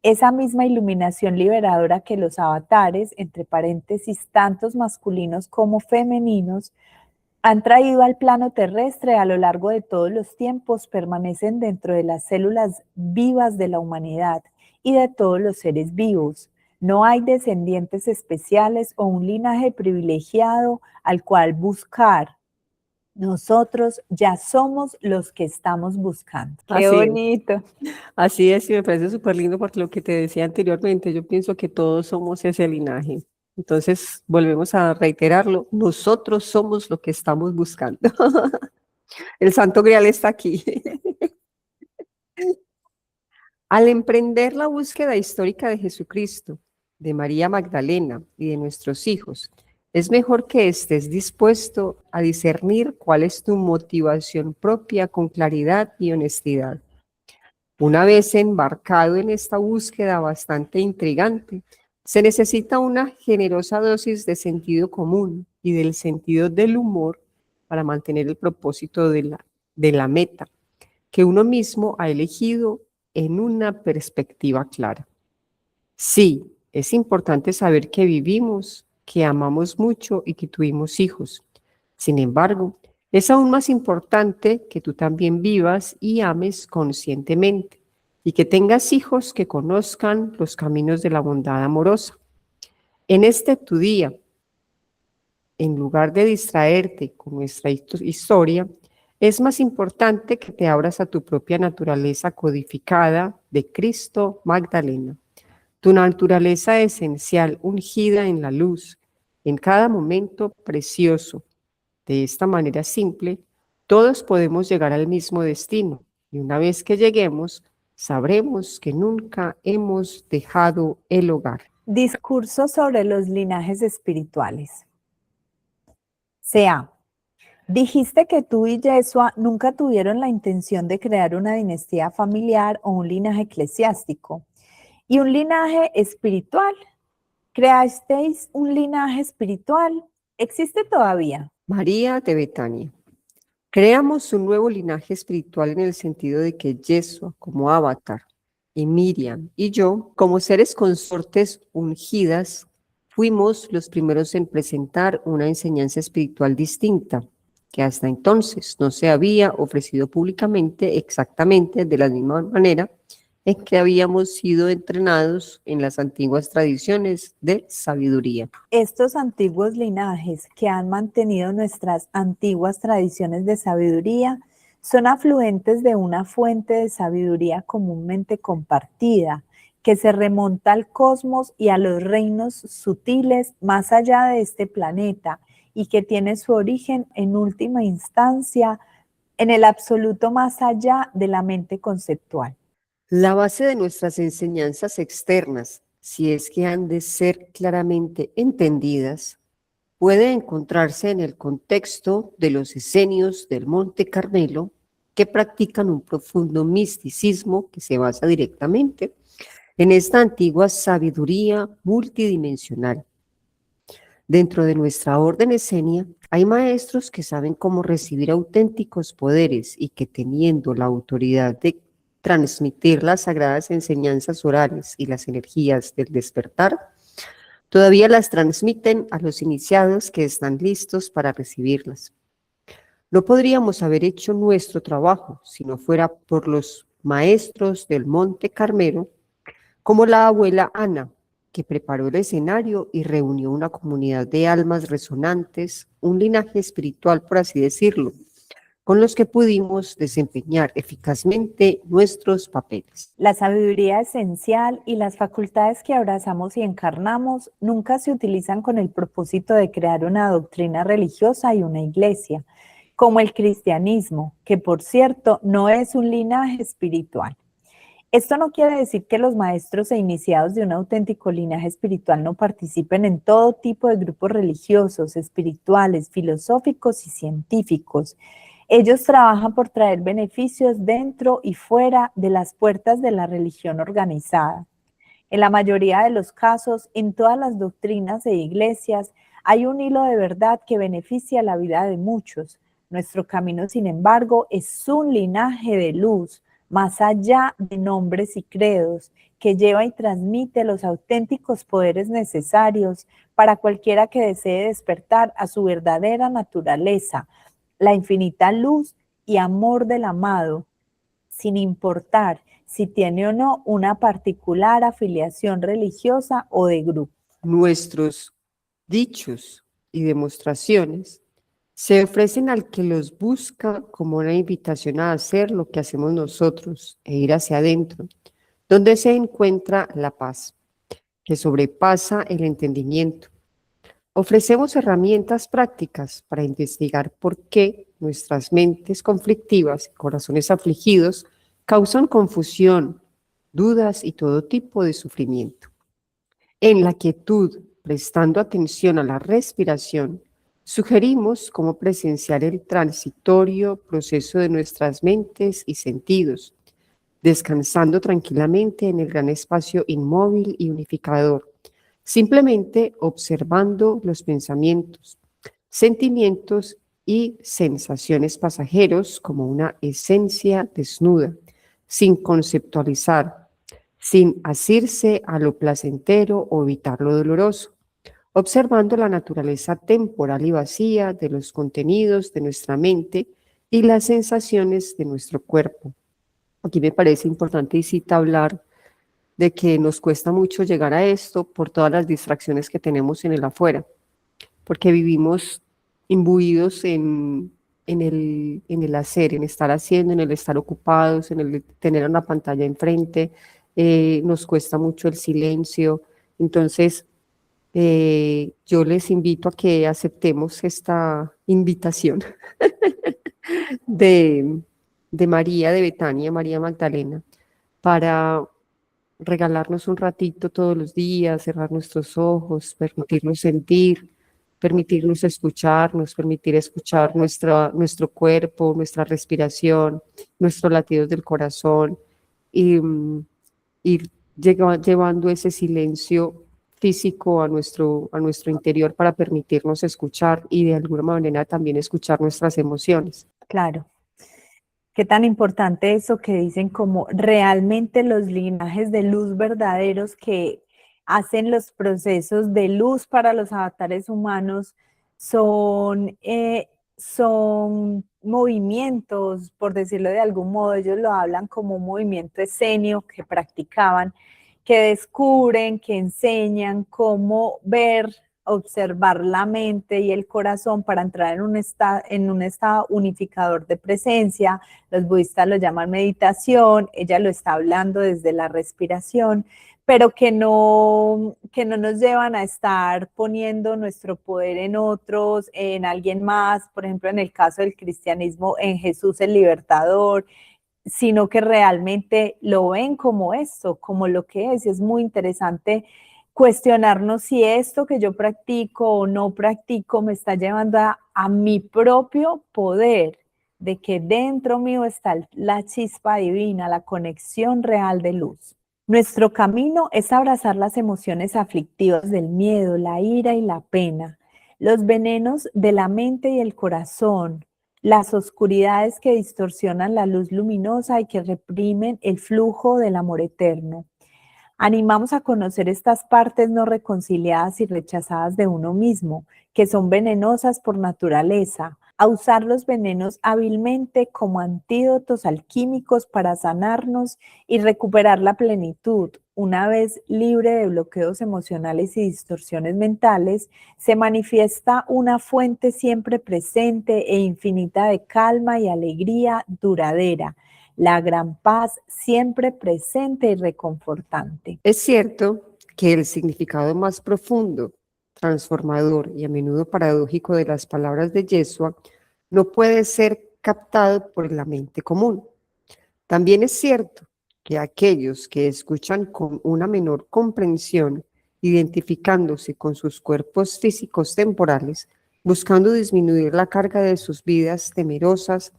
Esa misma iluminación liberadora que los avatares, entre paréntesis, tantos masculinos como femeninos, han traído al plano terrestre a lo largo de todos los tiempos, permanecen dentro de las células vivas de la humanidad y de todos los seres vivos. No hay descendientes especiales o un linaje privilegiado al cual buscar. Nosotros ya somos los que estamos buscando. ¡Qué bonito! Así es, y me parece súper lindo porque lo que te decía anteriormente, yo pienso que todos somos ese linaje. Entonces, volvemos a reiterarlo, nosotros somos lo que estamos buscando. El Santo Grial está aquí. Al emprender la búsqueda histórica de Jesucristo, de María Magdalena y de nuestros hijos, es mejor que estés dispuesto a discernir cuál es tu motivación propia con claridad y honestidad. Una vez embarcado en esta búsqueda bastante intrigante, se necesita una generosa dosis de sentido común y del sentido del humor para mantener el propósito de la meta que uno mismo ha elegido en una perspectiva clara. Sí, es importante saber que vivimos, que amamos mucho y que tuvimos hijos. Sin embargo, es aún más importante que tú también vivas y ames conscientemente y que tengas hijos que conozcan los caminos de la bondad amorosa. En este tu día, en lugar de distraerte con nuestra historia, es más importante que te abras a tu propia naturaleza codificada de Cristo Magdalena. Tu naturaleza esencial, ungida en la luz, en cada momento precioso. De esta manera simple, todos podemos llegar al mismo destino y una vez que lleguemos, sabremos que nunca hemos dejado el hogar. Discurso sobre los linajes espirituales. Sea. Dijiste que tú y Yeshua nunca tuvieron la intención de crear una dinastía familiar o un linaje eclesiástico. ¿Y un linaje espiritual? ¿Creasteis un linaje espiritual? ¿Existe todavía? María de Betania. Creamos un nuevo linaje espiritual en el sentido de que Yeshua, como avatar, y Miriam y yo, como seres consortes ungidas, fuimos los primeros en presentar una enseñanza espiritual distinta, que hasta entonces no se había ofrecido públicamente exactamente de la misma manera en que habíamos sido entrenados en las antiguas tradiciones de sabiduría. Estos antiguos linajes que han mantenido nuestras antiguas tradiciones de sabiduría son afluentes de una fuente de sabiduría comúnmente compartida, que se remonta al cosmos y a los reinos sutiles más allá de este planeta y que tiene su origen en última instancia en el absoluto más allá de la mente conceptual. La base de nuestras enseñanzas externas, si es que han de ser claramente entendidas, puede encontrarse en el contexto de los esenios del Monte Carmelo que practican un profundo misticismo que se basa directamente en esta antigua sabiduría multidimensional. Dentro de nuestra orden esenia hay maestros que saben cómo recibir auténticos poderes y que teniendo la autoridad de transmitir las sagradas enseñanzas orales y las energías del despertar, todavía las transmiten a los iniciados que están listos para recibirlas. No podríamos haber hecho nuestro trabajo si no fuera por los maestros del Monte Carmelo, como la abuela Ana, que preparó el escenario y reunió una comunidad de almas resonantes, un linaje espiritual, por así decirlo, con los que pudimos desempeñar eficazmente nuestros papeles. La sabiduría esencial y las facultades que abrazamos y encarnamos nunca se utilizan con el propósito de crear una doctrina religiosa y una iglesia, como el cristianismo, que por cierto no es un linaje espiritual. Esto no quiere decir que los maestros e iniciados de un auténtico linaje espiritual no participen en todo tipo de grupos religiosos, espirituales, filosóficos y científicos. Ellos trabajan por traer beneficios dentro y fuera de las puertas de la religión organizada. En la mayoría de los casos, en todas las doctrinas e iglesias, hay un hilo de verdad que beneficia la vida de muchos. Nuestro camino, sin embargo, es un linaje de luz, más allá de nombres y credos, que lleva y transmite los auténticos poderes necesarios para cualquiera que desee despertar a su verdadera naturaleza, la infinita luz y amor del amado, sin importar si tiene o no una particular afiliación religiosa o de grupo. Nuestros dichos y demostraciones se ofrecen al que los busca como una invitación a hacer lo que hacemos nosotros e ir hacia adentro, donde se encuentra la paz, que sobrepasa el entendimiento. Ofrecemos herramientas prácticas para investigar por qué nuestras mentes conflictivas y corazones afligidos causan confusión, dudas y todo tipo de sufrimiento. En la quietud, prestando atención a la respiración, sugerimos cómo presenciar el transitorio proceso de nuestras mentes y sentidos, descansando tranquilamente en el gran espacio inmóvil y unificador, simplemente observando los pensamientos, sentimientos y sensaciones pasajeros como una esencia desnuda, sin conceptualizar, sin asirse a lo placentero o evitar lo doloroso, observando la naturaleza temporal y vacía de los contenidos de nuestra mente y las sensaciones de nuestro cuerpo. Aquí me parece importante, Isita, hablar de que nos cuesta mucho llegar a esto por todas las distracciones que tenemos en el afuera, porque vivimos imbuidos en el hacer, en estar haciendo, en el estar ocupados, en el tener una pantalla enfrente, nos cuesta mucho el silencio. Entonces, yo les invito a que aceptemos esta invitación de, de María de Betania, María Magdalena, para regalarnos un ratito todos los días, cerrar nuestros ojos, permitirnos sentir, permitirnos escucharnos, permitir escuchar nuestro cuerpo, nuestra respiración, nuestros latidos del corazón y ir llevando ese silencio físico a nuestro interior para permitirnos escuchar y de alguna manera también escuchar nuestras emociones. Claro. Qué tan importante eso que dicen como realmente los linajes de luz verdaderos que hacen los procesos de luz para los avatares humanos son movimientos, por decirlo de algún modo, ellos lo hablan como un movimiento escénico que practicaban, que descubren, que enseñan cómo ver, observar la mente y el corazón para entrar en un estado unificador de presencia. Los budistas lo llaman meditación, ella lo está hablando desde la respiración, pero que no nos llevan a estar poniendo nuestro poder en otros, en alguien más, por ejemplo, en el caso del cristianismo, en Jesús el libertador, sino que realmente lo ven como esto, como lo que es. Y es muy interesante cuestionarnos si esto que yo practico o no practico me está llevando a mi propio poder, de que dentro mío está la chispa divina, la conexión real de luz. Nuestro camino es abrazar las emociones aflictivas del miedo, la ira y la pena, los venenos de la mente y el corazón, las oscuridades que distorsionan la luz luminosa y que reprimen el flujo del amor eterno. Animamos a conocer estas partes no reconciliadas y rechazadas de uno mismo, que son venenosas por naturaleza, a usar los venenos hábilmente como antídotos alquímicos para sanarnos y recuperar la plenitud. Una vez libre de bloqueos emocionales y distorsiones mentales, se manifiesta una fuente siempre presente e infinita de calma y alegría duradera, la gran paz siempre presente y reconfortante. Es cierto que el significado más profundo, transformador y a menudo paradójico de las palabras de Yeshua no puede ser captado por la mente común. También es cierto que aquellos que escuchan con una menor comprensión, identificándose con sus cuerpos físicos temporales, buscando disminuir la carga de sus vidas temerosas,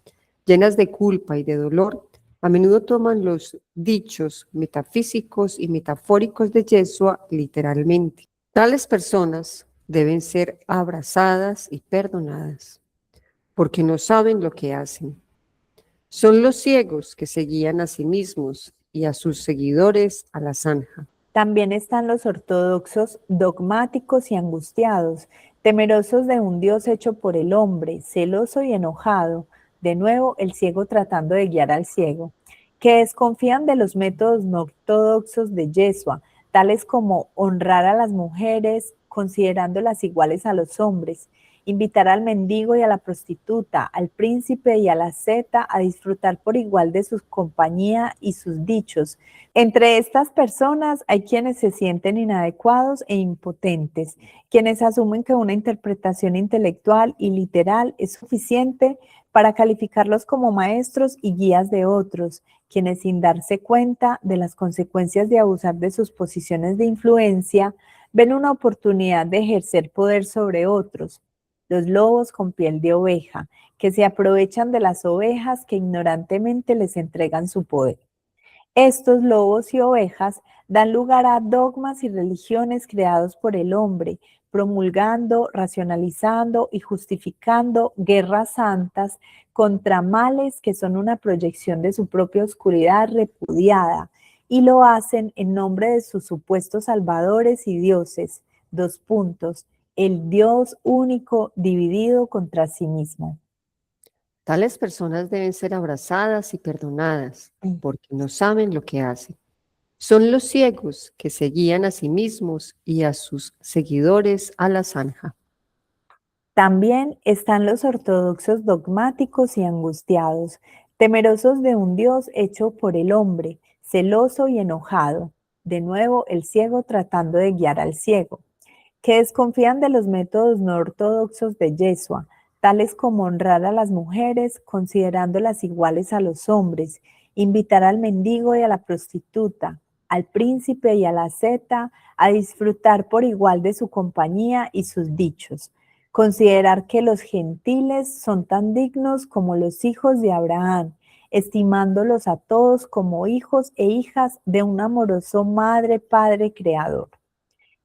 llenas de culpa y de dolor, a menudo toman los dichos metafísicos y metafóricos de Yeshua literalmente. Tales personas deben ser abrazadas y perdonadas, porque no saben lo que hacen. Son los ciegos que se guían a sí mismos y a sus seguidores a la zanja. También están los ortodoxos dogmáticos y angustiados, temerosos de un Dios hecho por el hombre, celoso y enojado. De nuevo, el ciego tratando de guiar al ciego, que desconfían de los métodos no ortodoxos de Yeshua, tales como honrar a las mujeres, considerándolas iguales a los hombres, invitar al mendigo y a la prostituta, al príncipe y a la asceta a disfrutar por igual de su compañía y sus dichos. Entre estas personas hay quienes se sienten inadecuados e impotentes, quienes asumen que una interpretación intelectual y literal es suficiente para calificarlos como maestros y guías de otros, quienes sin darse cuenta de las consecuencias de abusar de sus posiciones de influencia, ven una oportunidad de ejercer poder sobre otros. Los lobos con piel de oveja, que se aprovechan de las ovejas que ignorantemente les entregan su poder. Estos lobos y ovejas dan lugar a dogmas y religiones creados por el hombre, promulgando, racionalizando y justificando guerras santas contra males que son una proyección de su propia oscuridad repudiada, y lo hacen en nombre de sus supuestos salvadores y dioses. El Dios único dividido contra sí mismo. Tales personas deben ser abrazadas y perdonadas porque no saben lo que hacen. Son los ciegos que se guían a sí mismos y a sus seguidores a la zanja. También están los ortodoxos dogmáticos y angustiados, temerosos de un Dios hecho por el hombre, celoso y enojado. De nuevo, el ciego tratando de guiar al ciego. Que desconfían de los métodos no ortodoxos de Yeshua, tales como honrar a las mujeres, considerándolas iguales a los hombres, invitar al mendigo y a la prostituta, al príncipe y a la asceta a disfrutar por igual de su compañía y sus dichos, considerar que los gentiles son tan dignos como los hijos de Abraham, estimándolos a todos como hijos e hijas de un amoroso Madre, Padre, Creador.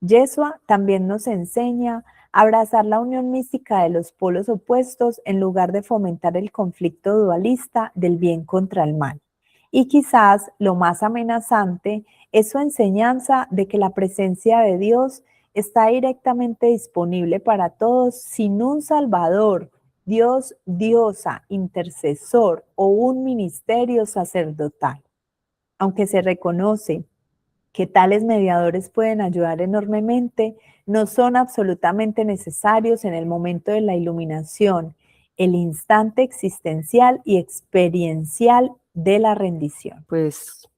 Yeshua también nos enseña a abrazar la unión mística de los polos opuestos en lugar de fomentar el conflicto dualista del bien contra el mal. Y quizás lo más amenazante es su enseñanza de que la presencia de Dios está directamente disponible para todos sin un Salvador, Dios, diosa, intercesor o un ministerio sacerdotal. Aunque se reconoce que tales mediadores pueden ayudar enormemente, no son absolutamente necesarios en el momento de la iluminación, el instante existencial y experiencial de la rendición. Pues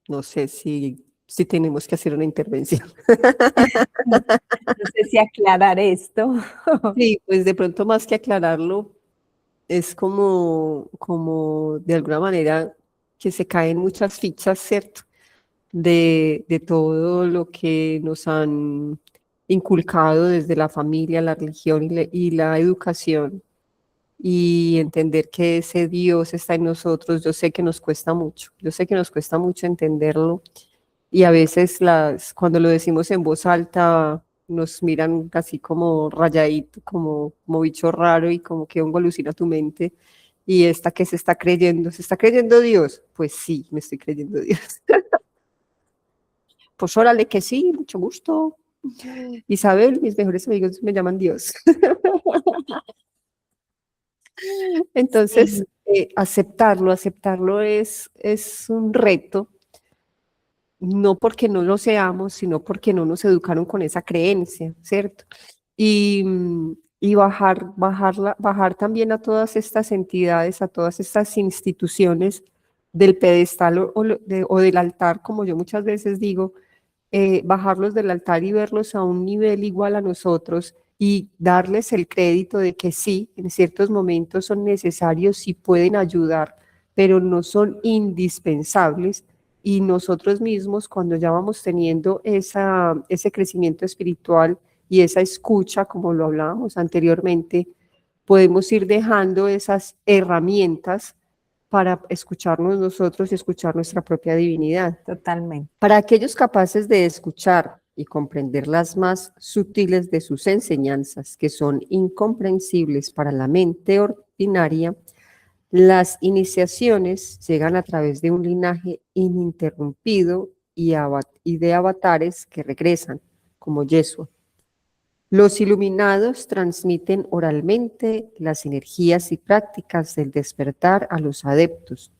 no sé si tenemos que hacer una intervención. No sé si aclarar esto. Sí, pues de pronto más que aclararlo, es como de alguna manera que se caen muchas fichas, ¿cierto? De todo lo que nos han inculcado desde la familia, la religión y la educación, y entender que ese Dios está en nosotros. Yo sé que nos cuesta mucho, entenderlo, y a veces cuando lo decimos en voz alta nos miran casi como rayadito, como bicho raro, y como que hongo alucina tu mente. Y esta que se está creyendo Dios. Pues sí, me estoy creyendo Dios. Pues órale que sí, mucho gusto. Isabel, mis mejores amigos me llaman Dios. Entonces, aceptarlo es un reto, no porque no lo seamos, sino porque no nos educaron con esa creencia, ¿cierto? Y bajar también a todas estas entidades, a todas estas instituciones del pedestal o del altar, como yo muchas veces digo, bajarlos del altar y verlos a un nivel igual a nosotros, y darles el crédito de que sí, en ciertos momentos son necesarios y pueden ayudar, pero no son indispensables. Y nosotros mismos, cuando ya vamos teniendo ese crecimiento espiritual y esa escucha, como lo hablábamos anteriormente, podemos ir dejando esas herramientas para escucharnos nosotros y escuchar nuestra propia divinidad. Totalmente. Para aquellos capaces de escuchar y comprender las más sutiles de sus enseñanzas, que son incomprensibles para la mente ordinaria, las iniciaciones llegan a través de un linaje ininterrumpido y de avatares que regresan, como Yeshua. Los iluminados transmiten oralmente las energías y prácticas del despertar a los adeptos,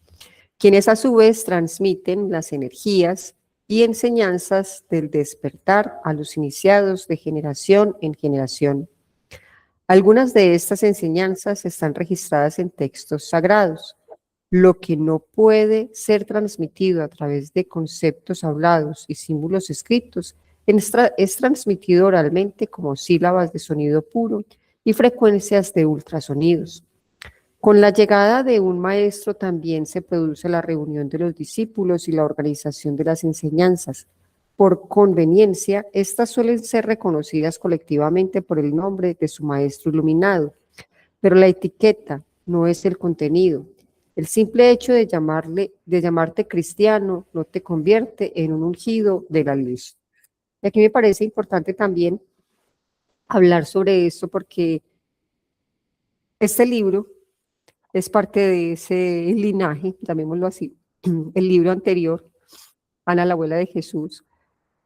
quienes a su vez transmiten las energías y enseñanzas del despertar a los iniciados de generación en generación. Algunas de estas enseñanzas están registradas en textos sagrados. Lo que no puede ser transmitido a través de conceptos hablados y símbolos escritos es transmitido oralmente como sílabas de sonido puro y frecuencias de ultrasonidos. Con la llegada de un maestro también se produce la reunión de los discípulos y la organización de las enseñanzas. Por conveniencia, estas suelen ser reconocidas colectivamente por el nombre de su maestro iluminado, pero la etiqueta no es el contenido. El simple hecho de llamarte cristiano no te convierte en un ungido de la luz. Y aquí me parece importante también hablar sobre esto porque este libro es parte de ese linaje, llamémoslo así, el libro anterior, Ana, la abuela de Jesús,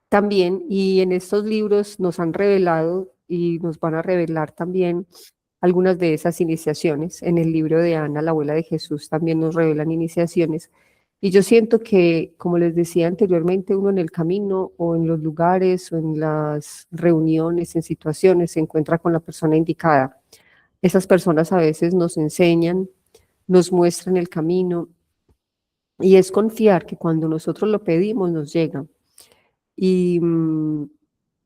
también, y en estos libros nos han revelado y nos van a revelar también algunas de esas iniciaciones. En el libro de Ana, la abuela de Jesús, también nos revelan iniciaciones. Y yo siento que, como les decía anteriormente, uno en el camino o en los lugares o en las reuniones, en situaciones, se encuentra con la persona indicada. Esas personas a veces nos enseñan, nos muestran el camino y es confiar que cuando nosotros lo pedimos nos llega y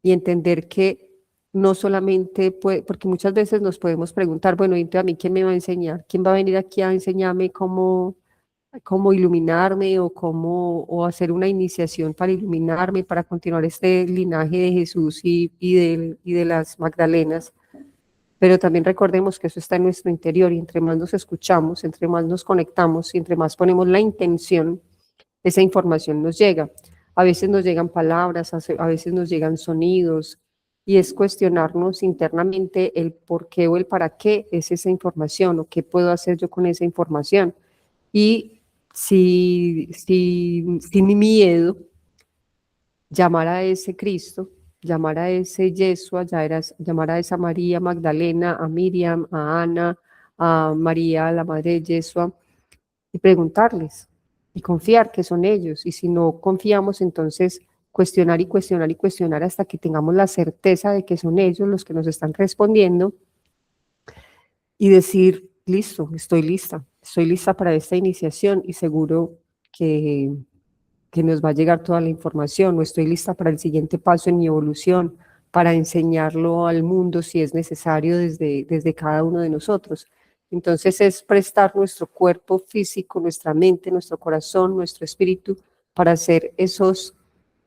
entender que no solamente puede, porque muchas veces nos podemos preguntar, bueno, ¿y entonces a mí quién me va a enseñar? ¿Quién va a venir aquí a enseñarme cómo iluminarme o hacer una iniciación para iluminarme, para continuar este linaje de Jesús y de las Magdalenas? Pero también recordemos que eso está en nuestro interior y entre más nos escuchamos, entre más nos conectamos y entre más ponemos la intención, esa información nos llega. A veces nos llegan palabras, a veces nos llegan sonidos y es cuestionarnos internamente el por qué o el para qué es esa información o qué puedo hacer yo con esa información. Y sin miedo, llamar a ese Cristo, llamar a ese Yeshua, llamar a esa María Magdalena, a Miriam, a Ana, a María, la madre de Yeshua, y preguntarles y confiar que son ellos. Y si no confiamos, entonces cuestionar y cuestionar y cuestionar hasta que tengamos la certeza de que son ellos los que nos están respondiendo y decir, listo, estoy lista para esta iniciación y seguro que nos va a llegar toda la información, o estoy lista para el siguiente paso en mi evolución, para enseñarlo al mundo si es necesario desde cada uno de nosotros. Entonces es prestar nuestro cuerpo físico, nuestra mente, nuestro corazón, nuestro espíritu, para hacer esos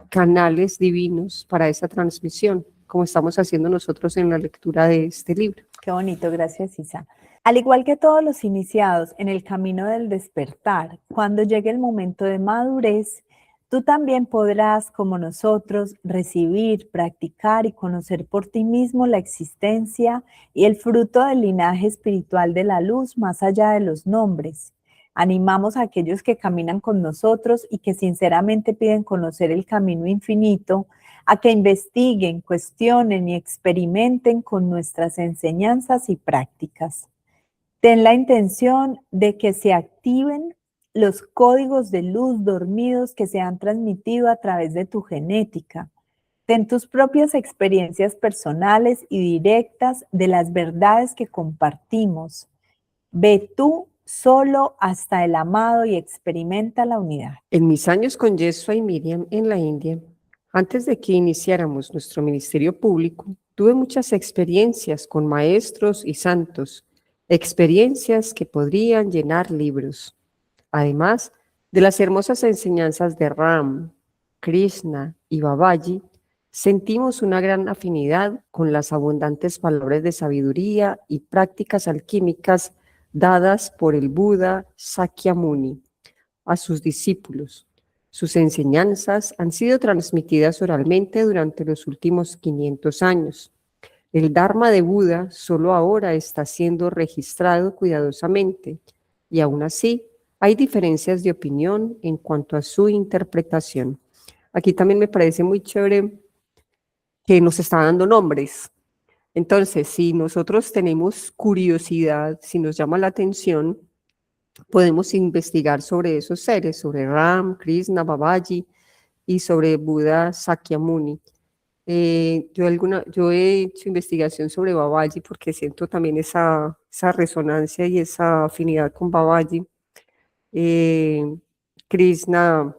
canales divinos para esa transmisión, como estamos haciendo nosotros en la lectura de este libro. Qué bonito, gracias Isa. Al igual que todos los iniciados en el camino del despertar, cuando llegue el momento de madurez, tú también podrás, como nosotros, recibir, practicar y conocer por ti mismo la existencia y el fruto del linaje espiritual de la luz más allá de los nombres. Animamos a aquellos que caminan con nosotros y que sinceramente piden conocer el camino infinito, a que investiguen, cuestionen y experimenten con nuestras enseñanzas y prácticas. Ten la intención de que se activen los códigos de luz dormidos que se han transmitido a través de tu genética. Ten tus propias experiencias personales y directas de las verdades que compartimos. Ve tú solo hasta el amado y experimenta la unidad. En mis años con Yeshua y Miriam en la India, antes de que iniciáramos nuestro ministerio público, tuve muchas experiencias con maestros y santos, experiencias que podrían llenar libros. Además de las hermosas enseñanzas de Ram, Krishna y Babaji, sentimos una gran afinidad con las abundantes palabras de sabiduría y prácticas alquímicas dadas por el Buda Sakyamuni a sus discípulos. Sus enseñanzas han sido transmitidas oralmente durante los últimos 500 años. El Dharma de Buda solo ahora está siendo registrado cuidadosamente y aún así hay diferencias de opinión en cuanto a su interpretación. Aquí también me parece muy chévere que nos está dando nombres. Entonces, si nosotros tenemos curiosidad, si nos llama la atención, podemos investigar sobre esos seres, sobre Ram, Krishna, Babaji y sobre Buda Sakyamuni. Yo he hecho investigación sobre Babaji porque siento también esa resonancia y esa afinidad con Babaji. Krishna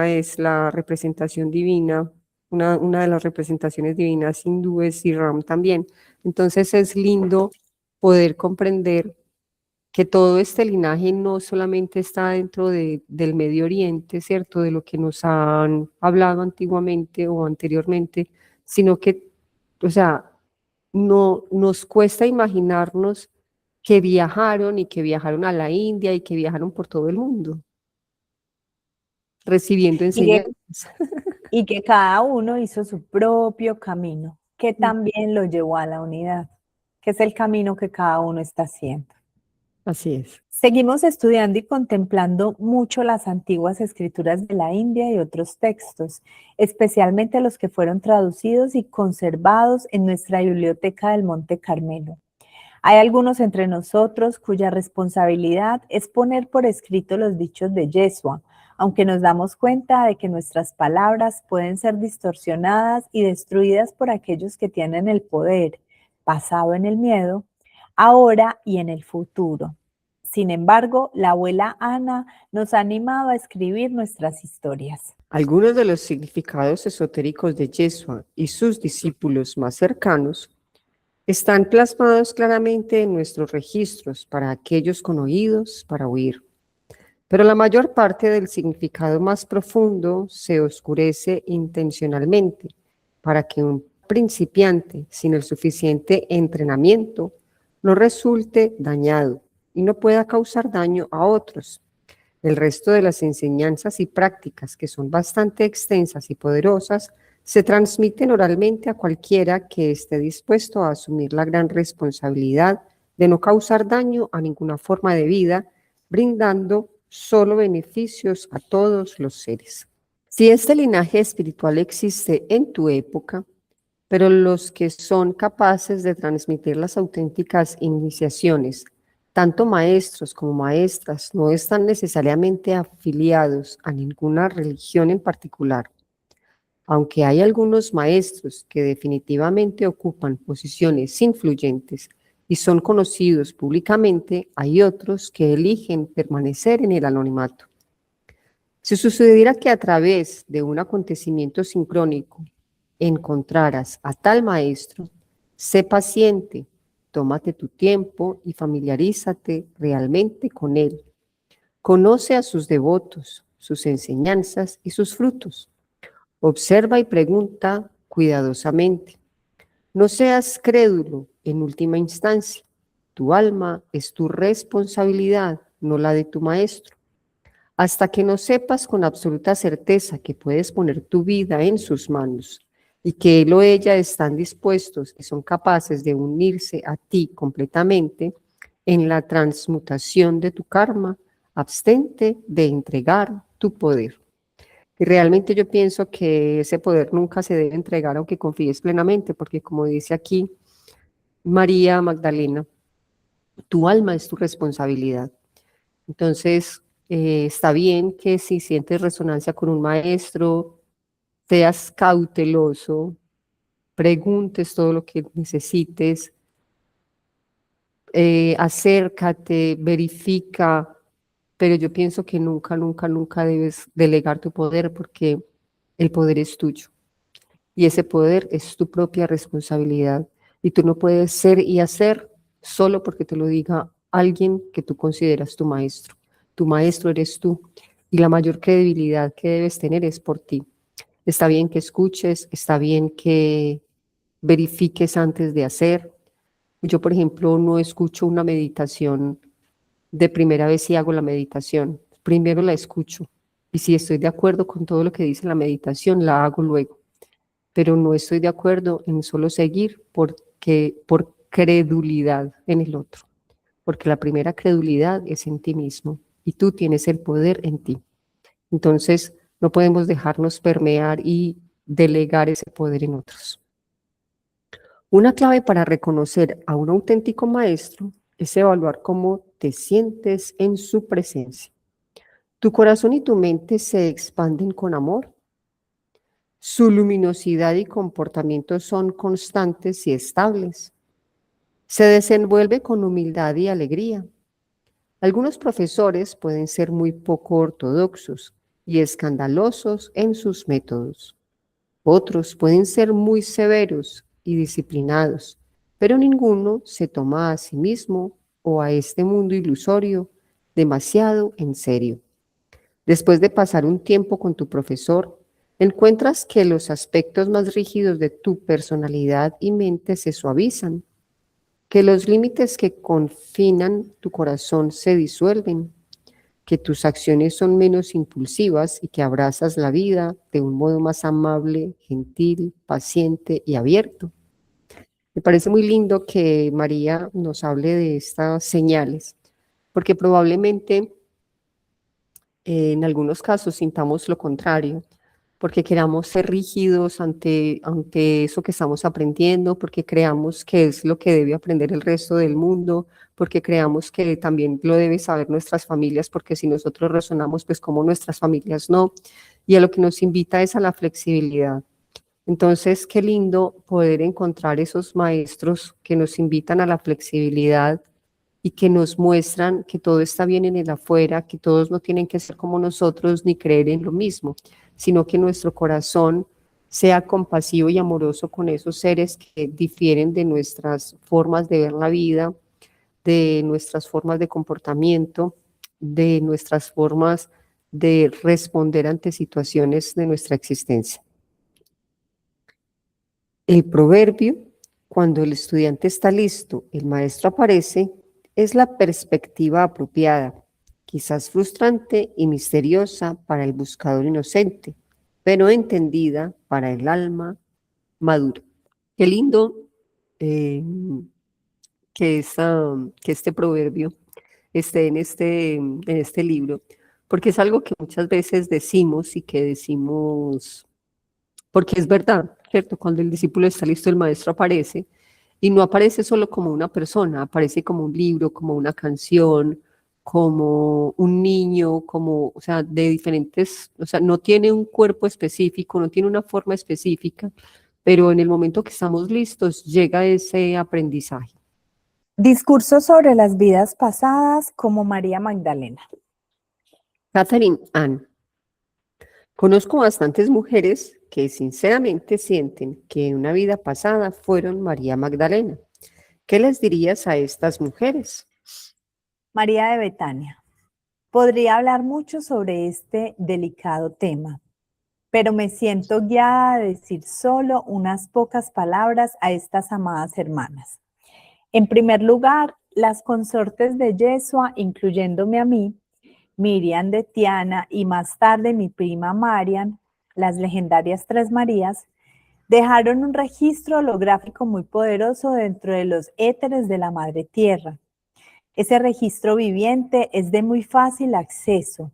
es la representación divina, una de las representaciones divinas hindúes y Ram también. Entonces es lindo poder comprender que todo este linaje no solamente está dentro del Medio Oriente, ¿cierto? De lo que nos han hablado antiguamente o anteriormente, sino que, o sea, no nos cuesta imaginarnos que viajaron a la India y que viajaron por todo el mundo, recibiendo Y que, enseñanzas. y que cada uno hizo su propio camino, que también lo llevó a la unidad, que es el camino que cada uno está haciendo. Así es. Seguimos estudiando y contemplando mucho las antiguas escrituras de la India y otros textos, especialmente los que fueron traducidos y conservados en nuestra biblioteca del Monte Carmelo. Hay algunos entre nosotros cuya responsabilidad es poner por escrito los dichos de Yeshua, aunque nos damos cuenta de que nuestras palabras pueden ser distorsionadas y destruidas por aquellos que tienen el poder, basado en el miedo, ahora y en el futuro. Sin embargo, la abuela Ana nos ha animado a escribir nuestras historias. Algunos de los significados esotéricos de Yeshua y sus discípulos más cercanos están plasmados claramente en nuestros registros para aquellos con oídos para oír. Pero la mayor parte del significado más profundo se oscurece intencionalmente para que un principiante sin el suficiente entrenamiento no resulte dañado y no pueda causar daño a otros. El resto de las enseñanzas y prácticas, que son bastante extensas y poderosas, se transmiten oralmente a cualquiera que esté dispuesto a asumir la gran responsabilidad de no causar daño a ninguna forma de vida, brindando solo beneficios a todos los seres. Si este linaje espiritual existe en tu época, pero los que son capaces de transmitir las auténticas iniciaciones, tanto maestros como maestras, no están necesariamente afiliados a ninguna religión en particular. Aunque hay algunos maestros que definitivamente ocupan posiciones influyentes y son conocidos públicamente, hay otros que eligen permanecer en el anonimato. Si sucediera que a través de un acontecimiento sincrónico encontraras a tal maestro, sé paciente, tómate tu tiempo y familiarízate realmente con él. Conoce a sus devotos, sus enseñanzas y sus frutos. Observa y pregunta cuidadosamente. No seas crédulo en última instancia. Tu alma es tu responsabilidad, no la de tu maestro. Hasta que no sepas con absoluta certeza que puedes poner tu vida en sus manos y que él o ella están dispuestos y son capaces de unirse a ti completamente en la transmutación de tu karma, abstente de entregar tu poder. Y realmente yo pienso que ese poder nunca se debe entregar aunque confíes plenamente, porque como dice aquí María Magdalena, tu alma es tu responsabilidad. Entonces, está bien que si sientes resonancia con un maestro, seas cauteloso, preguntes todo lo que necesites, acércate, verifica, pero yo pienso que nunca, nunca, nunca debes delegar tu poder porque el poder es tuyo y ese poder es tu propia responsabilidad y tú no puedes ser y hacer solo porque te lo diga alguien que tú consideras tu maestro. Tu maestro eres tú y la mayor credibilidad que debes tener es por ti. Está bien que escuches, está bien que verifiques antes de hacer. Yo, por ejemplo, no escucho una meditación de primera vez si hago la meditación. Primero la escucho y si estoy de acuerdo con todo lo que dice la meditación, la hago luego. Pero no estoy de acuerdo en solo seguir por credulidad en el otro, porque la primera credulidad es en ti mismo y tú tienes el poder en ti. Entonces, no podemos dejarnos permear y delegar ese poder en otros. Una clave para reconocer a un auténtico maestro es evaluar cómo te sientes en su presencia. ¿Tu corazón y tu mente se expanden con amor? Su luminosidad y comportamiento son constantes y estables. Se desenvuelve con humildad y alegría. Algunos profesores pueden ser muy poco ortodoxos y escandalosos en sus métodos. Otros pueden ser muy severos y disciplinados, pero ninguno se toma a sí mismo o a este mundo ilusorio demasiado en serio. Después de pasar un tiempo con tu profesor, encuentras que los aspectos más rígidos de tu personalidad y mente se suavizan, que los límites que confinan tu corazón se disuelven, que tus acciones son menos impulsivas y que abrazas la vida de un modo más amable, gentil, paciente y abierto. Me parece muy lindo que María nos hable de estas señales, porque probablemente en algunos casos sintamos lo contrario, porque queramos ser rígidos ante eso que estamos aprendiendo, porque creamos que es lo que debe aprender el resto del mundo, porque creamos que también lo deben saber nuestras familias, porque si nosotros razonamos, pues como nuestras familias no, y a lo que nos invita es a la flexibilidad. Entonces, qué lindo poder encontrar esos maestros que nos invitan a la flexibilidad y que nos muestran que todo está bien en el afuera, que todos no tienen que ser como nosotros ni creer en lo mismo, sino que nuestro corazón sea compasivo y amoroso con esos seres que difieren de nuestras formas de ver la vida, de nuestras formas de comportamiento, de nuestras formas de responder ante situaciones de nuestra existencia. El proverbio, cuando el estudiante está listo, el maestro aparece, es la perspectiva apropiada, quizás frustrante y misteriosa para el buscador inocente, pero entendida para el alma madura. Qué lindo que este proverbio esté en este libro, porque es algo que muchas veces decimos y que decimos porque es verdad, ¿cierto? Cuando el discípulo está listo, el maestro aparece, y no aparece solo como una persona, aparece como un libro, como una canción, como un niño, como, o sea, de diferentes, o sea, no tiene un cuerpo específico, no tiene una forma específica, pero en el momento que estamos listos, llega ese aprendizaje. Discurso sobre las vidas pasadas como María Magdalena. Catherine Ann. Conozco bastantes mujeres que sinceramente sienten que en una vida pasada fueron María Magdalena. ¿Qué les dirías a estas mujeres? María de Betania. Podría hablar mucho sobre este delicado tema, pero me siento guiada a decir solo unas pocas palabras a estas amadas hermanas. En primer lugar, las consortes de Yeshua, incluyéndome a mí, Miriam de Tiana y más tarde mi prima Marian, las legendarias Tres Marías, dejaron un registro holográfico muy poderoso dentro de los éteres de la Madre Tierra. Ese registro viviente es de muy fácil acceso.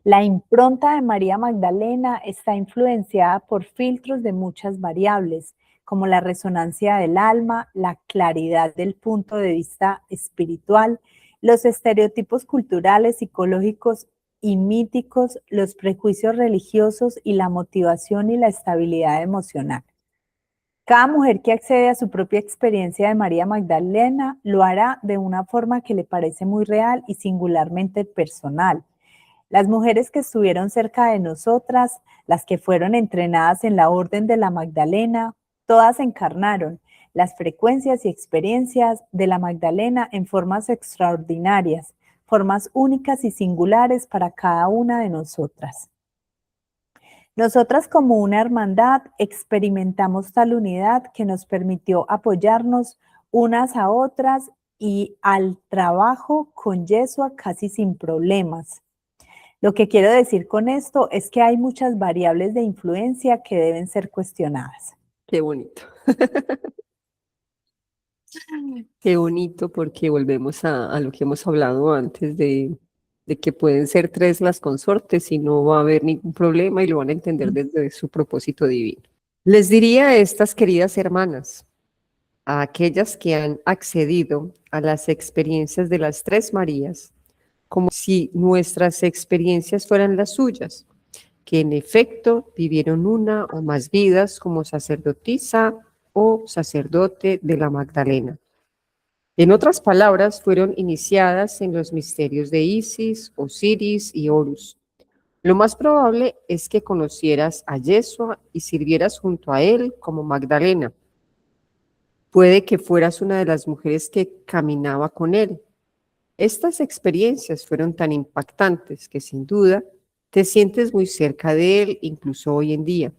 La impronta de María Magdalena está influenciada por filtros de muchas variables, como la resonancia del alma, la claridad del punto de vista espiritual, los estereotipos culturales, psicológicos y míticos, los prejuicios religiosos y la motivación y la estabilidad emocional. Cada mujer que accede a su propia experiencia de María Magdalena lo hará de una forma que le parece muy real y singularmente personal. Las mujeres que estuvieron cerca de nosotras, las que fueron entrenadas en la Orden de la Magdalena, todas encarnaron las frecuencias y experiencias de la Magdalena en formas extraordinarias, formas únicas y singulares para cada una de nosotras. Nosotras como una hermandad experimentamos tal unidad que nos permitió apoyarnos unas a otras y al trabajo con Yeshua casi sin problemas. Lo que quiero decir con esto es que hay muchas variables de influencia que deben ser cuestionadas. Qué bonito. Qué bonito porque volvemos a lo que hemos hablado antes de que pueden ser tres las consortes y no va a haber ningún problema y lo van a entender desde su propósito divino. Les diría a estas queridas hermanas, a aquellas que han accedido a las experiencias de las Tres Marías, como si nuestras experiencias fueran las suyas, que en efecto vivieron una o más vidas como sacerdotisa o sacerdote de la Magdalena. En otras palabras, fueron iniciadas en los misterios de Isis, Osiris y Horus. Lo más probable es que conocieras a Yeshua y sirvieras junto a él como Magdalena. Puede que fueras una de las mujeres que caminaba con él. Estas experiencias fueron tan impactantes que sin duda te sientes muy cerca de él, incluso hoy en día.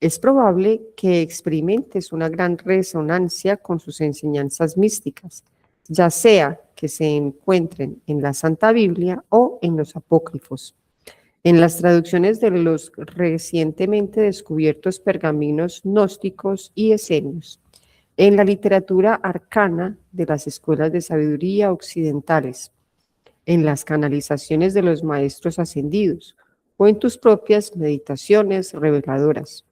Es probable que experimentes una gran resonancia con sus enseñanzas místicas, ya sea que se encuentren en la Santa Biblia o en los apócrifos. En las traducciones de los recientemente descubiertos pergaminos gnósticos y esenios, en la literatura arcana de las escuelas de sabiduría occidentales, en las canalizaciones de los maestros ascendidos o en tus propias meditaciones reveladoras.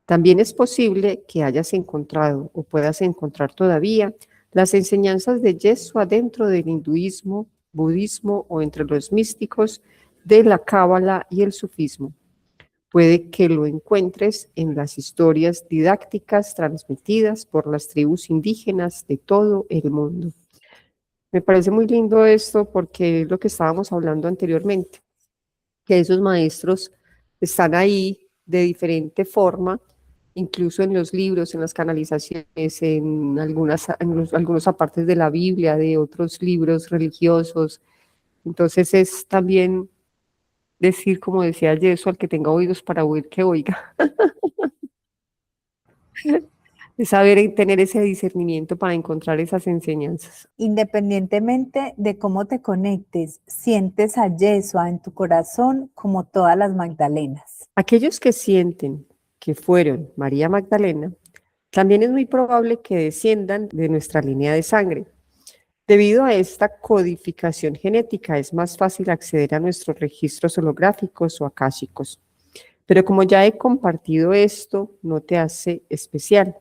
También es posible que hayas encontrado o puedas encontrar todavía las enseñanzas de Yeshua dentro del hinduismo, budismo o entre los místicos de la cábala y el sufismo. Puede que lo encuentres en las historias didácticas transmitidas por las tribus indígenas de todo el mundo. Me parece muy lindo esto porque es lo que estábamos hablando anteriormente, que esos maestros están ahí de diferente forma, incluso en los libros, en las canalizaciones, en algunos apartes de la Biblia, de otros libros religiosos. Entonces es también decir, como decía Jesús, al que tenga oídos para oír, que oiga. Es saber tener ese discernimiento para encontrar esas enseñanzas. Independientemente de cómo te conectes, sientes a Yeshua en tu corazón como todas las Magdalenas. Aquellos que sienten que fueron María Magdalena, también es muy probable que desciendan de nuestra línea de sangre. Debido a esta codificación genética, es más fácil acceder a nuestros registros holográficos o akáshicos. Pero como ya he compartido esto, no te hace especial,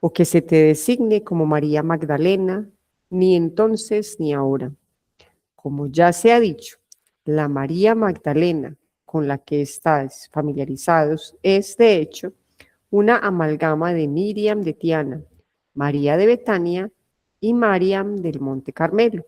o que se te designe como María Magdalena, ni entonces ni ahora. Como ya se ha dicho, la María Magdalena con la que estáis familiarizados es, de hecho, una amalgama de Miriam de Tiana, María de Betania y Mariam del Monte Carmelo.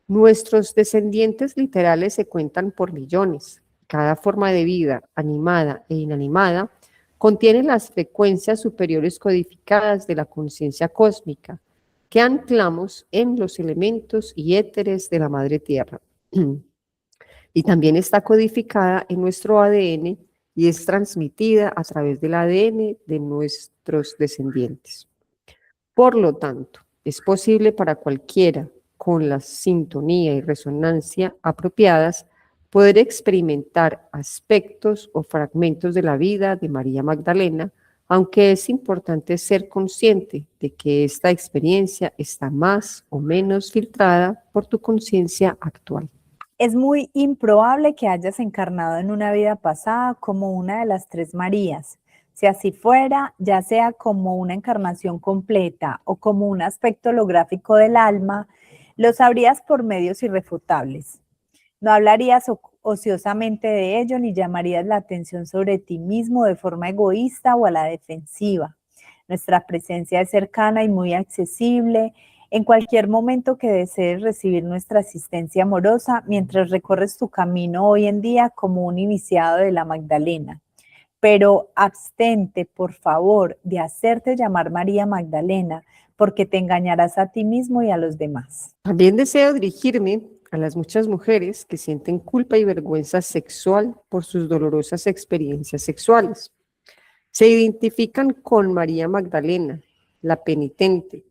Nuestros descendientes literales se cuentan por millones. Cada forma de vida, animada e inanimada, contiene las frecuencias superiores codificadas de la conciencia cósmica que anclamos en los elementos y éteres de la Madre Tierra. Y también está codificada en nuestro ADN y es transmitida a través del ADN de nuestros descendientes. Por lo tanto, es posible para cualquiera con la sintonía y resonancia apropiadas poder experimentar aspectos o fragmentos de la vida de María Magdalena, aunque es importante ser consciente de que esta experiencia está más o menos filtrada por tu conciencia actual. Es muy improbable que hayas encarnado en una vida pasada como una de las tres Marías. Si así fuera, ya sea como una encarnación completa o como un aspecto holográfico del alma, lo sabrías por medios irrefutables. No hablarías ociosamente de ello ni llamarías la atención sobre ti mismo de forma egoísta o a la defensiva. Nuestra presencia es cercana y muy accesible. En cualquier momento que desees recibir nuestra asistencia amorosa mientras recorres tu camino hoy en día como un iniciado de la Magdalena. Pero abstente, por favor, de hacerte llamar María Magdalena, porque te engañarás a ti mismo y a los demás. También deseo dirigirme a las muchas mujeres que sienten culpa y vergüenza sexual por sus dolorosas experiencias sexuales. Se identifican con María Magdalena, la penitente,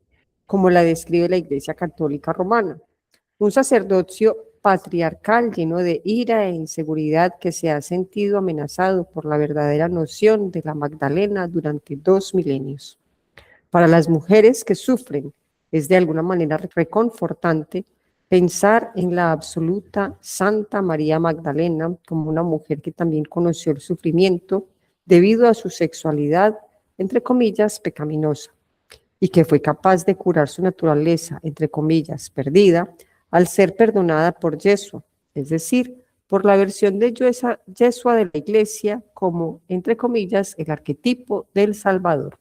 como la describe la Iglesia Católica Romana, un sacerdocio patriarcal lleno de ira e inseguridad que se ha sentido amenazado por la verdadera noción de la Magdalena durante 2 milenios. Para las mujeres que sufren, es de alguna manera reconfortante pensar en la absoluta Santa María Magdalena como una mujer que también conoció el sufrimiento debido a su sexualidad, entre comillas, pecaminosa, y que fue capaz de curar su naturaleza, entre comillas, perdida, al ser perdonada por Yeshua, es decir, por la versión de Yeshua de la Iglesia como, entre comillas, el arquetipo del Salvador.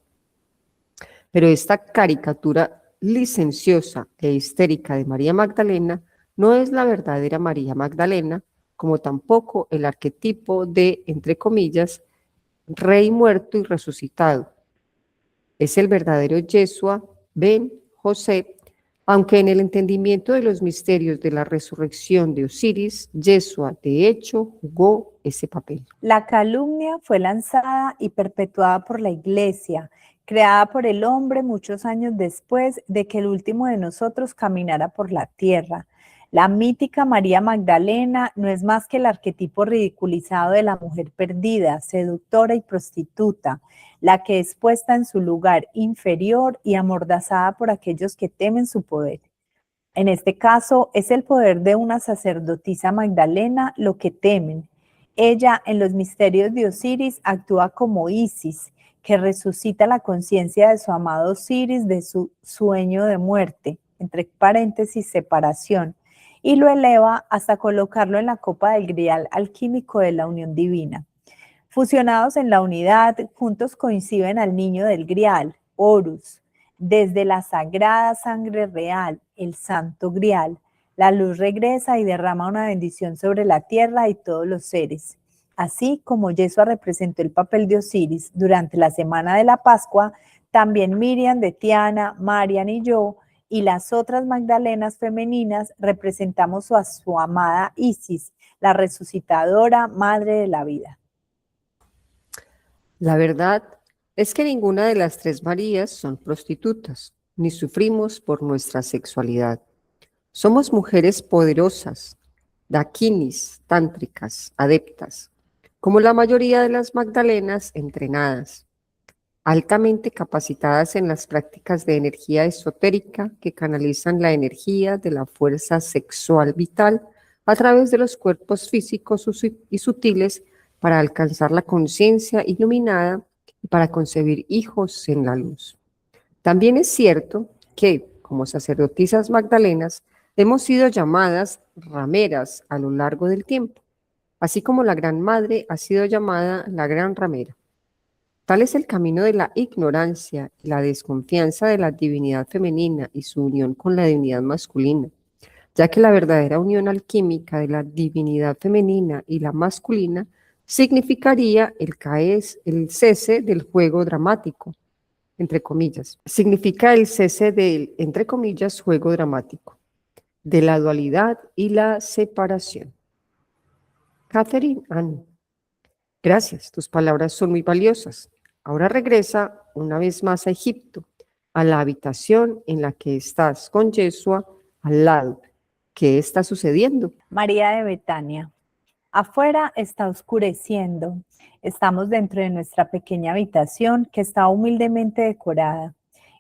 Pero esta caricatura licenciosa e histérica de María Magdalena no es la verdadera María Magdalena, como tampoco el arquetipo de, entre comillas, rey muerto y resucitado. Es el verdadero Yeshua ben José, aunque en el entendimiento de los misterios de la resurrección de Osiris, Yeshua de hecho jugó ese papel. La calumnia fue lanzada y perpetuada por la Iglesia, creada por el hombre muchos años después de que el último de nosotros caminara por la tierra. La mítica María Magdalena no es más que el arquetipo ridiculizado de la mujer perdida, seductora y prostituta, la que es puesta en su lugar inferior y amordazada por aquellos que temen su poder. En este caso, es el poder de una sacerdotisa Magdalena lo que temen. Ella, en los misterios de Osiris, actúa como Isis, que resucita la conciencia de su amado Osiris de su sueño de muerte, entre paréntesis, separación, y lo eleva hasta colocarlo en la copa del grial alquímico de la unión divina. Fusionados en la unidad, juntos coinciden al niño del grial, Horus, desde la sagrada sangre real, el santo grial. La luz regresa y derrama una bendición sobre la tierra y todos los seres. Así como Yeshua representó el papel de Osiris durante la semana de la Pascua, también Miriam de Tiana, Marian y yo, y las otras Magdalenas femeninas representamos a su amada Isis, la resucitadora madre de la vida. La verdad es que ninguna de las tres Marías son prostitutas, ni sufrimos por nuestra sexualidad. Somos mujeres poderosas, dakinis, tántricas, adeptas, como la mayoría de las Magdalenas entrenadas, altamente capacitadas en las prácticas de energía esotérica que canalizan la energía de la fuerza sexual vital a través de los cuerpos físicos y sutiles para alcanzar la conciencia iluminada y para concebir hijos en la luz. También es cierto que, como sacerdotisas magdalenas, hemos sido llamadas rameras a lo largo del tiempo, así como la Gran Madre ha sido llamada la Gran Ramera. Tal es el camino de la ignorancia y la desconfianza de la divinidad femenina y su unión con la divinidad masculina, ya que la verdadera unión alquímica de la divinidad femenina y la masculina significaría el cese del juego dramático, entre comillas. Significa el cese del, entre comillas, juego dramático, de la dualidad y la separación. Catherine Ann. Gracias, tus palabras son muy valiosas. Ahora regresa una vez más a Egipto, a la habitación en la que estás con Yeshua al lado. ¿Qué está sucediendo? María de Betania. Afuera está oscureciendo. Estamos dentro de nuestra pequeña habitación que está humildemente decorada.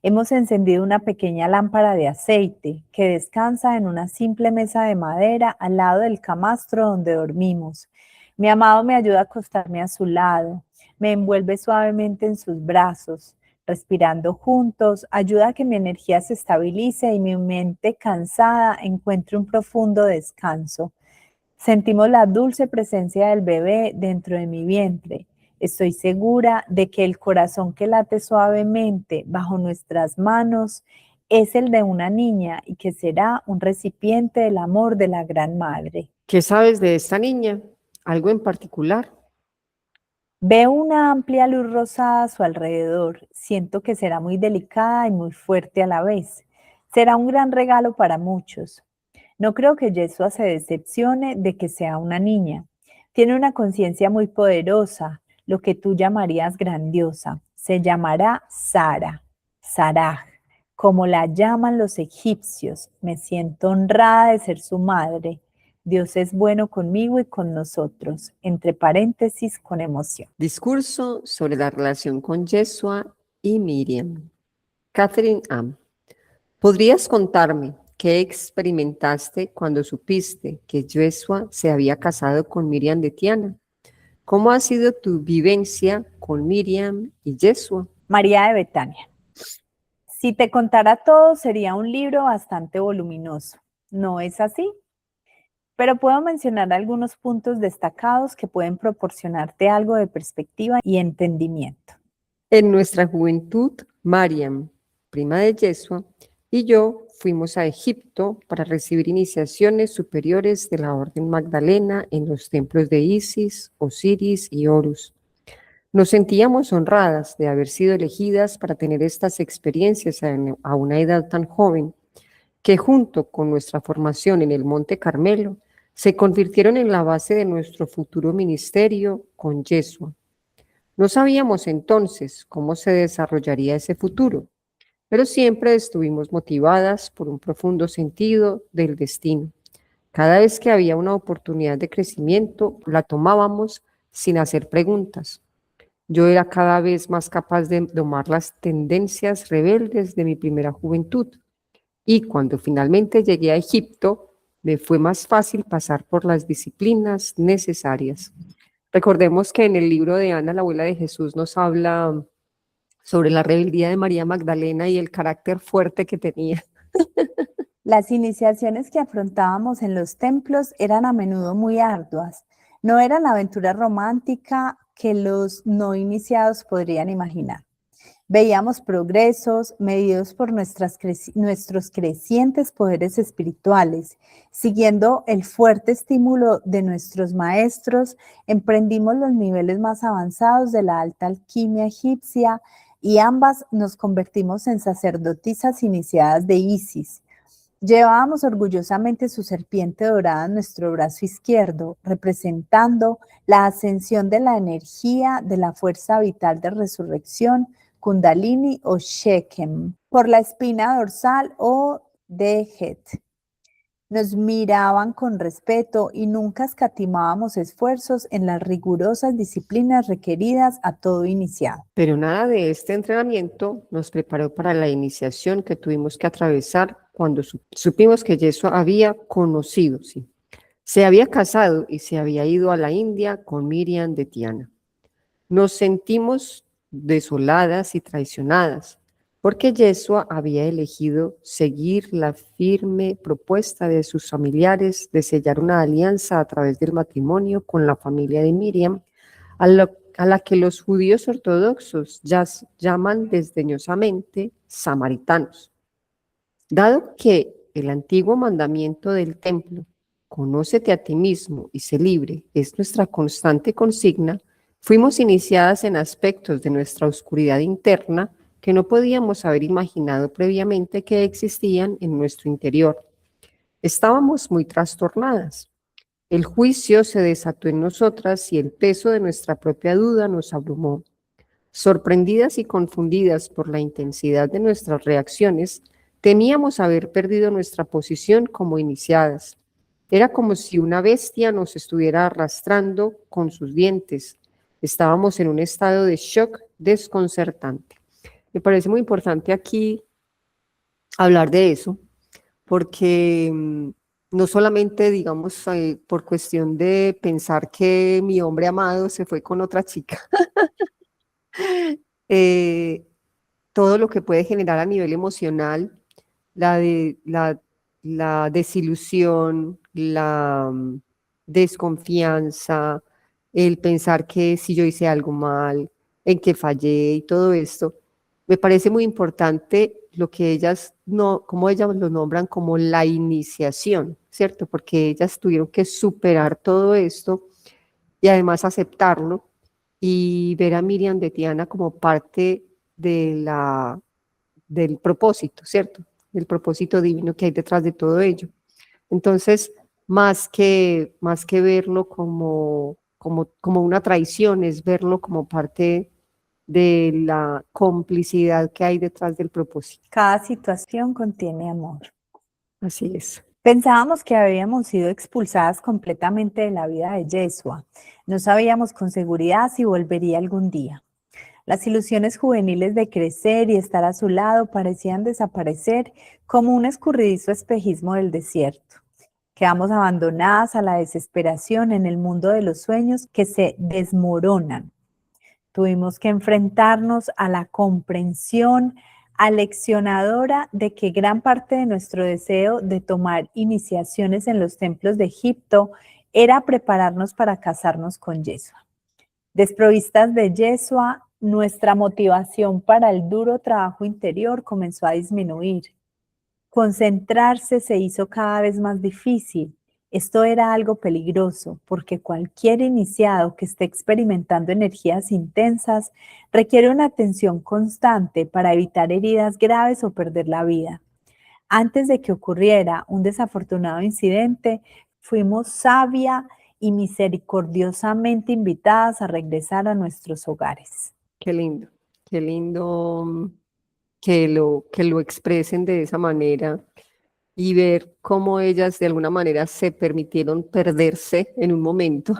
Hemos encendido una pequeña lámpara de aceite que descansa en una simple mesa de madera al lado del camastro donde dormimos. Mi amado me ayuda a acostarme a su lado, me envuelve suavemente en sus brazos, respirando juntos, ayuda a que mi energía se estabilice y mi mente cansada encuentre un profundo descanso. Sentimos la dulce presencia del bebé dentro de mi vientre. Estoy segura de que el corazón que late suavemente bajo nuestras manos es el de una niña y que será un recipiente del amor de la Gran Madre. ¿Qué sabes de esta niña? ¿Algo en particular? Veo una amplia luz rosada a su alrededor. Siento que será muy delicada y muy fuerte a la vez. Será un gran regalo para muchos. No creo que Yeshua se decepcione de que sea una niña. Tiene una conciencia muy poderosa, lo que tú llamarías grandiosa. Se llamará Sara, Saraj, como la llaman los egipcios. Me siento honrada de ser su madre. Dios es bueno conmigo y con nosotros, entre paréntesis, con emoción. Discurso sobre la relación con Yeshua y Miriam. Catherine Am. ¿Podrías contarme qué experimentaste cuando supiste que Yeshua se había casado con Miriam de Tiana? ¿Cómo ha sido tu vivencia con Miriam y Yeshua? María de Betania. Si te contara todo, sería un libro bastante voluminoso. ¿No es así? pero puedo mencionar algunos puntos destacados que pueden proporcionarte algo de perspectiva y entendimiento. En nuestra juventud, Mariam, prima de Yeshua, y yo fuimos a Egipto para recibir iniciaciones superiores de la Orden Magdalena en los templos de Isis, Osiris y Horus. Nos sentíamos honradas de haber sido elegidas para tener estas experiencias a una edad tan joven, que junto con nuestra formación en el Monte Carmelo, se convirtieron en la base de nuestro futuro ministerio con Yeshua. No sabíamos entonces cómo se desarrollaría ese futuro, pero siempre estuvimos motivadas por un profundo sentido del destino. Cada vez que había una oportunidad de crecimiento, la tomábamos sin hacer preguntas. Yo era cada vez más capaz de domar las tendencias rebeldes de mi primera juventud, y cuando finalmente llegué a Egipto, me fue más fácil pasar por las disciplinas necesarias. Recordemos que en el libro de Ana, la abuela de Jesús, nos habla sobre la rebeldía de María Magdalena y el carácter fuerte que tenía. Las iniciaciones que afrontábamos en los templos eran a menudo muy arduas. No era la aventura romántica que los no iniciados podrían imaginar. Veíamos progresos medidos por nuestros crecientes poderes espirituales. Siguiendo el fuerte estímulo de nuestros maestros, emprendimos los niveles más avanzados de la alta alquimia egipcia y ambas nos convertimos en sacerdotisas iniciadas de Isis. Llevábamos orgullosamente su serpiente dorada en nuestro brazo izquierdo, representando la ascensión de la energía de la fuerza vital de resurrección, Kundalini o Shechem, por la espina dorsal o Dehet. Nos miraban con respeto y nunca escatimábamos esfuerzos en las rigurosas disciplinas requeridas a todo iniciado. Pero nada de este entrenamiento nos preparó para la iniciación que tuvimos que atravesar cuando supimos que Yeshua había conocido, sí. Se había casado y se había ido a la India con Miriam de Tiana. Nos sentimos desoladas y traicionadas, porque Yeshua había elegido seguir la firme propuesta de sus familiares de sellar una alianza a través del matrimonio con la familia de Miriam, a la que los judíos ortodoxos ya llaman desdeñosamente samaritanos. Dado que el antiguo mandamiento del templo, conócete a ti mismo y sé libre, es nuestra constante consigna, fuimos iniciadas en aspectos de nuestra oscuridad interna que no podíamos haber imaginado previamente que existían en nuestro interior. Estábamos muy trastornadas. El juicio se desató en nosotras y el peso de nuestra propia duda nos abrumó. Sorprendidas y confundidas por la intensidad de nuestras reacciones, temíamos haber perdido nuestra posición como iniciadas. Era como si una bestia nos estuviera arrastrando con sus dientes. Estábamos en un estado de shock desconcertante. Me parece muy importante aquí hablar de eso, porque no solamente, digamos, por cuestión de pensar que mi hombre amado se fue con otra chica, todo lo que puede generar a nivel emocional, la desilusión, la desconfianza, el pensar que si yo hice algo mal, en que fallé y todo esto. Me parece muy importante lo que ellas, como ellas lo nombran como la iniciación, ¿cierto? Porque ellas tuvieron que superar todo esto y además aceptarlo y ver a Miriam de Tiana como parte del propósito, ¿cierto? Del propósito divino que hay detrás de todo ello. Entonces, más que verlo como una traición, es verlo como parte de la complicidad que hay detrás del propósito. Cada situación contiene amor. Así es. Pensábamos que habíamos sido expulsadas completamente de la vida de Yeshua. No sabíamos con seguridad si volvería algún día. Las ilusiones juveniles de crecer y estar a su lado parecían desaparecer como un escurridizo espejismo del desierto. Quedamos abandonadas a la desesperación en el mundo de los sueños que se desmoronan. Tuvimos que enfrentarnos a la comprensión aleccionadora de que gran parte de nuestro deseo de tomar iniciaciones en los templos de Egipto era prepararnos para casarnos con Yeshua. Desprovistas de Yeshua, nuestra motivación para el duro trabajo interior comenzó a disminuir. Concentrarse se hizo cada vez más difícil. Esto era algo peligroso porque cualquier iniciado que esté experimentando energías intensas requiere una atención constante para evitar heridas graves o perder la vida. Antes de que ocurriera un desafortunado incidente, fuimos sabia y misericordiosamente invitadas a regresar a nuestros hogares. Qué lindo que lo expresen de esa manera y ver cómo ellas de alguna manera se permitieron perderse en un momento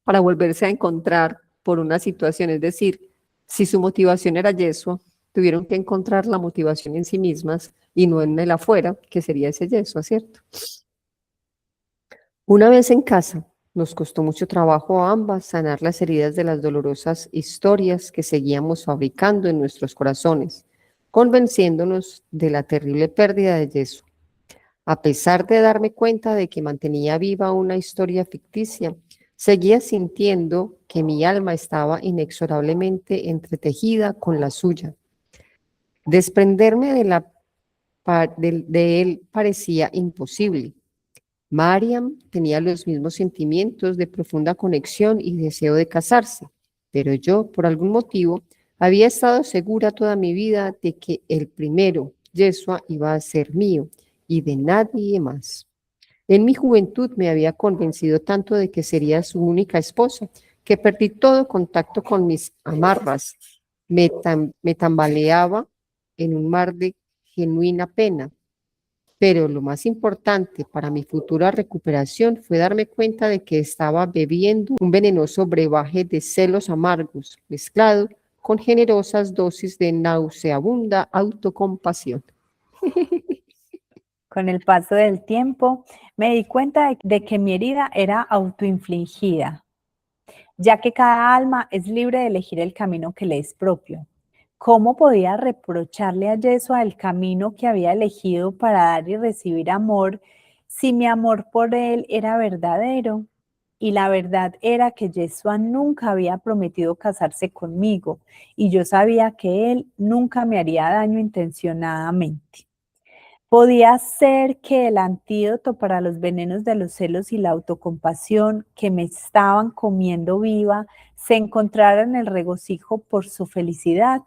para volverse a encontrar por una situación. Es decir, si su motivación era Yeshua, tuvieron que encontrar la motivación en sí mismas y no en el afuera, que sería ese Yeshua, ¿cierto? Una vez en casa, nos costó mucho trabajo a ambas sanar las heridas de las dolorosas historias que seguíamos fabricando en nuestros corazones, convenciéndonos de la terrible pérdida de Yeshua. A pesar de darme cuenta de que mantenía viva una historia ficticia, seguía sintiendo que mi alma estaba inexorablemente entretejida con la suya. Desprenderme de él parecía imposible. Mariam tenía los mismos sentimientos de profunda conexión y deseo de casarse, pero yo, por algún motivo, había estado segura toda mi vida de que el primero, Yeshua, iba a ser mío y de nadie más. En mi juventud me había convencido tanto de que sería su única esposa, que perdí todo contacto con mis amarras. Me tambaleaba en un mar de genuina pena. Pero lo más importante para mi futura recuperación fue darme cuenta de que estaba bebiendo un venenoso brebaje de celos amargos, mezclado con generosas dosis de nauseabunda autocompasión. Con el paso del tiempo, me di cuenta de que mi herida era autoinfligida, ya que cada alma es libre de elegir el camino que le es propio. ¿Cómo podía reprocharle a Yeshua el camino que había elegido para dar y recibir amor si mi amor por él era verdadero? Y la verdad era que Yeshua nunca había prometido casarse conmigo y yo sabía que él nunca me haría daño intencionadamente. Podía ser que el antídoto para los venenos de los celos y la autocompasión que me estaban comiendo viva se encontrara en el regocijo por su felicidad.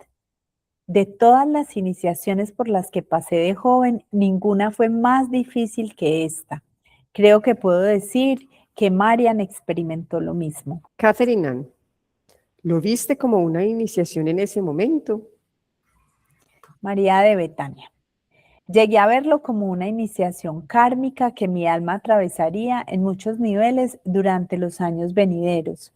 De todas las iniciaciones por las que pasé de joven, ninguna fue más difícil que esta. Creo que puedo decir que Marian experimentó lo mismo. Catherine Ann, ¿lo viste como una iniciación en ese momento? María de Betania. Llegué a verlo como una iniciación kármica que mi alma atravesaría en muchos niveles durante los años venideros.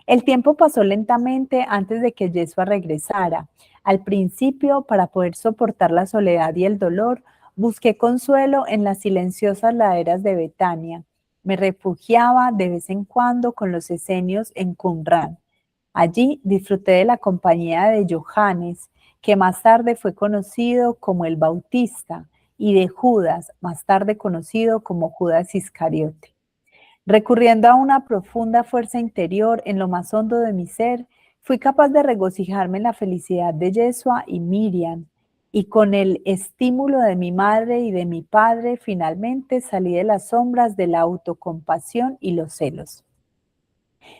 El tiempo pasó lentamente antes de que Yeshua regresara. Al principio, para poder soportar la soledad y el dolor, busqué consuelo en las silenciosas laderas de Betania. Me refugiaba de vez en cuando con los esenios en Qumran. Allí disfruté de la compañía de Johannes, que más tarde fue conocido como el Bautista, y de Judas, más tarde conocido como Judas Iscariote. Recurriendo a una profunda fuerza interior en lo más hondo de mi ser, fui capaz de regocijarme en la felicidad de Yeshua y Miriam, y con el estímulo de mi madre y de mi padre, finalmente salí de las sombras de la autocompasión y los celos.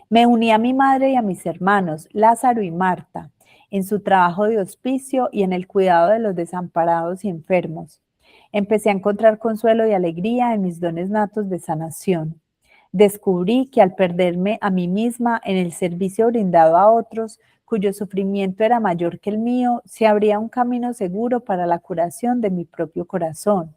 Me uní a mi madre y a mis hermanos, Lázaro y Marta, en su trabajo de hospicio y en el cuidado de los desamparados y enfermos. Empecé a encontrar consuelo y alegría en mis dones natos de sanación. Descubrí que al perderme a mí misma en el servicio brindado a otros, cuyo sufrimiento era mayor que el mío, se abría un camino seguro para la curación de mi propio corazón.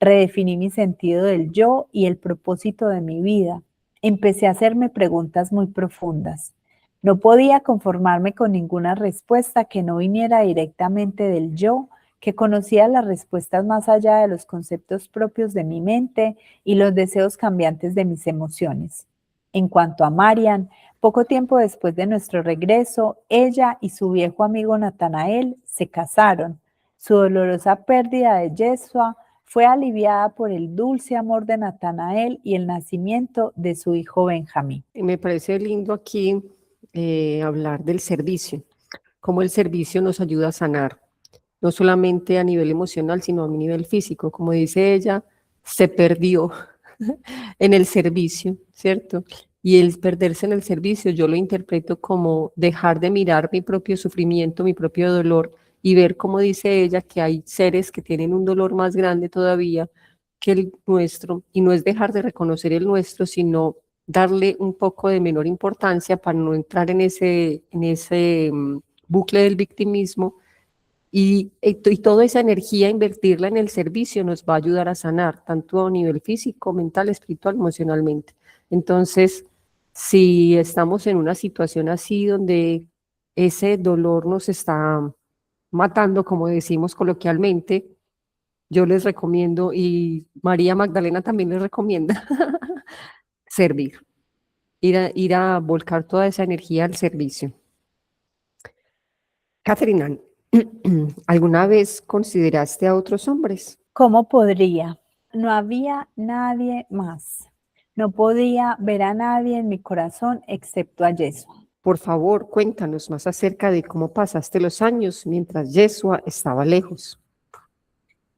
Redefiní mi sentido del yo y el propósito de mi vida. Empecé a hacerme preguntas muy profundas. No podía conformarme con ninguna respuesta que no viniera directamente del yo, que conocía las respuestas más allá de los conceptos propios de mi mente y los deseos cambiantes de mis emociones. En cuanto a Marian, poco tiempo después de nuestro regreso, ella y su viejo amigo Natanael se casaron. Su dolorosa pérdida de Yeshua fue aliviada por el dulce amor de Natanael y el nacimiento de su hijo Benjamín. Y me parece lindo aquí hablar del servicio, cómo el servicio nos ayuda a sanar, no solamente a nivel emocional, sino a nivel físico. Como dice ella, se perdió en el servicio, ¿cierto? Y el perderse en el servicio yo lo interpreto como dejar de mirar mi propio sufrimiento, mi propio dolor, y ver, como dice ella, que hay seres que tienen un dolor más grande todavía que el nuestro, y no es dejar de reconocer el nuestro, sino darle un poco de menor importancia para no entrar en ese bucle del victimismo, y toda esa energía, invertirla en el servicio nos va a ayudar a sanar, tanto a nivel físico, mental, espiritual, emocionalmente. Entonces, si estamos en una situación así donde ese dolor nos está matando, como decimos coloquialmente, yo les recomiendo, y María Magdalena también les recomienda, servir, ir a volcar toda esa energía al servicio. Caterina, ¿alguna vez consideraste a otros hombres? ¿Cómo podría? No había nadie más. No podía ver a nadie en mi corazón excepto a Yeshua. Por favor, cuéntanos más acerca de cómo pasaste los años mientras Yeshua estaba lejos.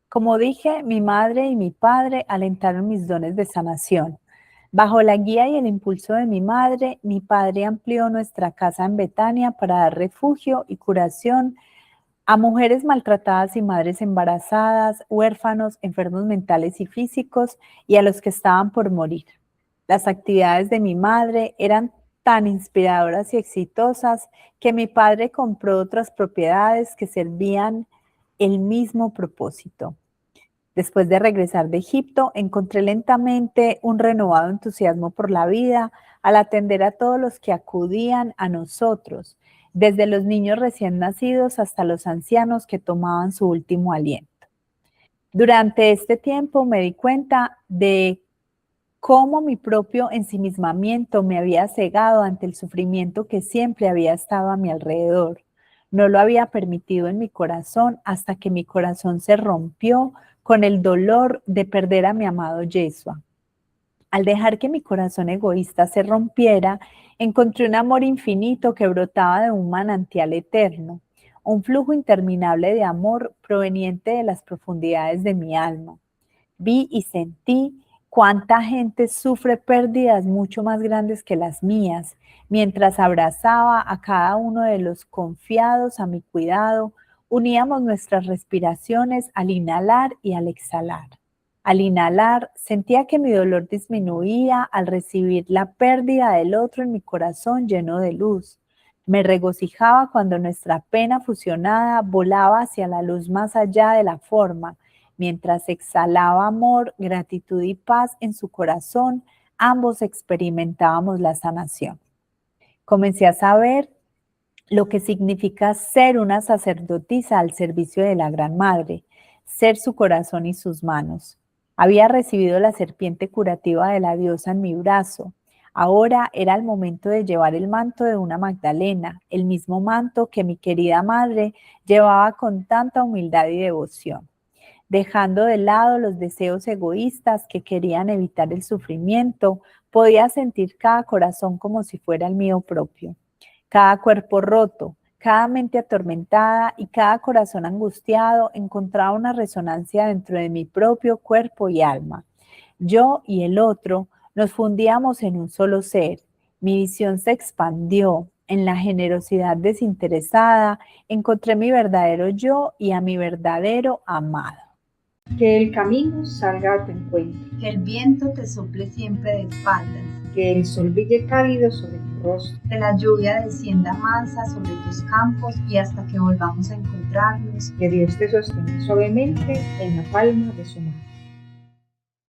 Como dije, mi madre y mi padre alentaron mis dones de sanación. Bajo la guía y el impulso de mi madre, mi padre amplió nuestra casa en Betania para dar refugio y curación a mujeres maltratadas y madres embarazadas, huérfanos, enfermos mentales y físicos, y a los que estaban por morir. Las actividades de mi madre eran tan inspiradoras y exitosas que mi padre compró otras propiedades que servían el mismo propósito. Después de regresar de Egipto, encontré lentamente un renovado entusiasmo por la vida al atender a todos los que acudían a nosotros, desde los niños recién nacidos hasta los ancianos que tomaban su último aliento. Durante este tiempo me di cuenta de cómo mi propio ensimismamiento me había cegado ante el sufrimiento que siempre había estado a mi alrededor. No lo había permitido en mi corazón hasta que mi corazón se rompió con el dolor de perder a mi amado Yeshua. Al dejar que mi corazón egoísta se rompiera, encontré un amor infinito que brotaba de un manantial eterno, un flujo interminable de amor proveniente de las profundidades de mi alma. Vi y sentí cuánta gente sufre pérdidas mucho más grandes que las mías, mientras abrazaba a cada uno de los confiados a mi cuidado. Uníamos nuestras respiraciones al inhalar y al exhalar. Al inhalar, sentía que mi dolor disminuía al recibir la pérdida del otro en mi corazón lleno de luz. Me regocijaba cuando nuestra pena fusionada volaba hacia la luz más allá de la forma. Mientras exhalaba amor, gratitud y paz en su corazón, ambos experimentábamos la sanación. Comencé a saber lo que significa ser una sacerdotisa al servicio de la Gran Madre, ser su corazón y sus manos. Había recibido la serpiente curativa de la diosa en mi brazo. Ahora era el momento de llevar el manto de una Magdalena, el mismo manto que mi querida madre llevaba con tanta humildad y devoción. Dejando de lado los deseos egoístas que querían evitar el sufrimiento, podía sentir cada corazón como si fuera el mío propio. Cada cuerpo roto, cada mente atormentada y cada corazón angustiado encontraba una resonancia dentro de mi propio cuerpo y alma. Yo y el otro nos fundíamos en un solo ser. Mi visión se expandió. En la generosidad desinteresada encontré mi verdadero yo y a mi verdadero amado. Que el camino salga a tu encuentro. Que el viento te sople siempre de espaldas. Que el sol brille cálido sobre tu rostro. Que la lluvia descienda mansa sobre tus campos y hasta que volvamos a encontrarnos. Que Dios te sostenga suavemente en la palma de su mano.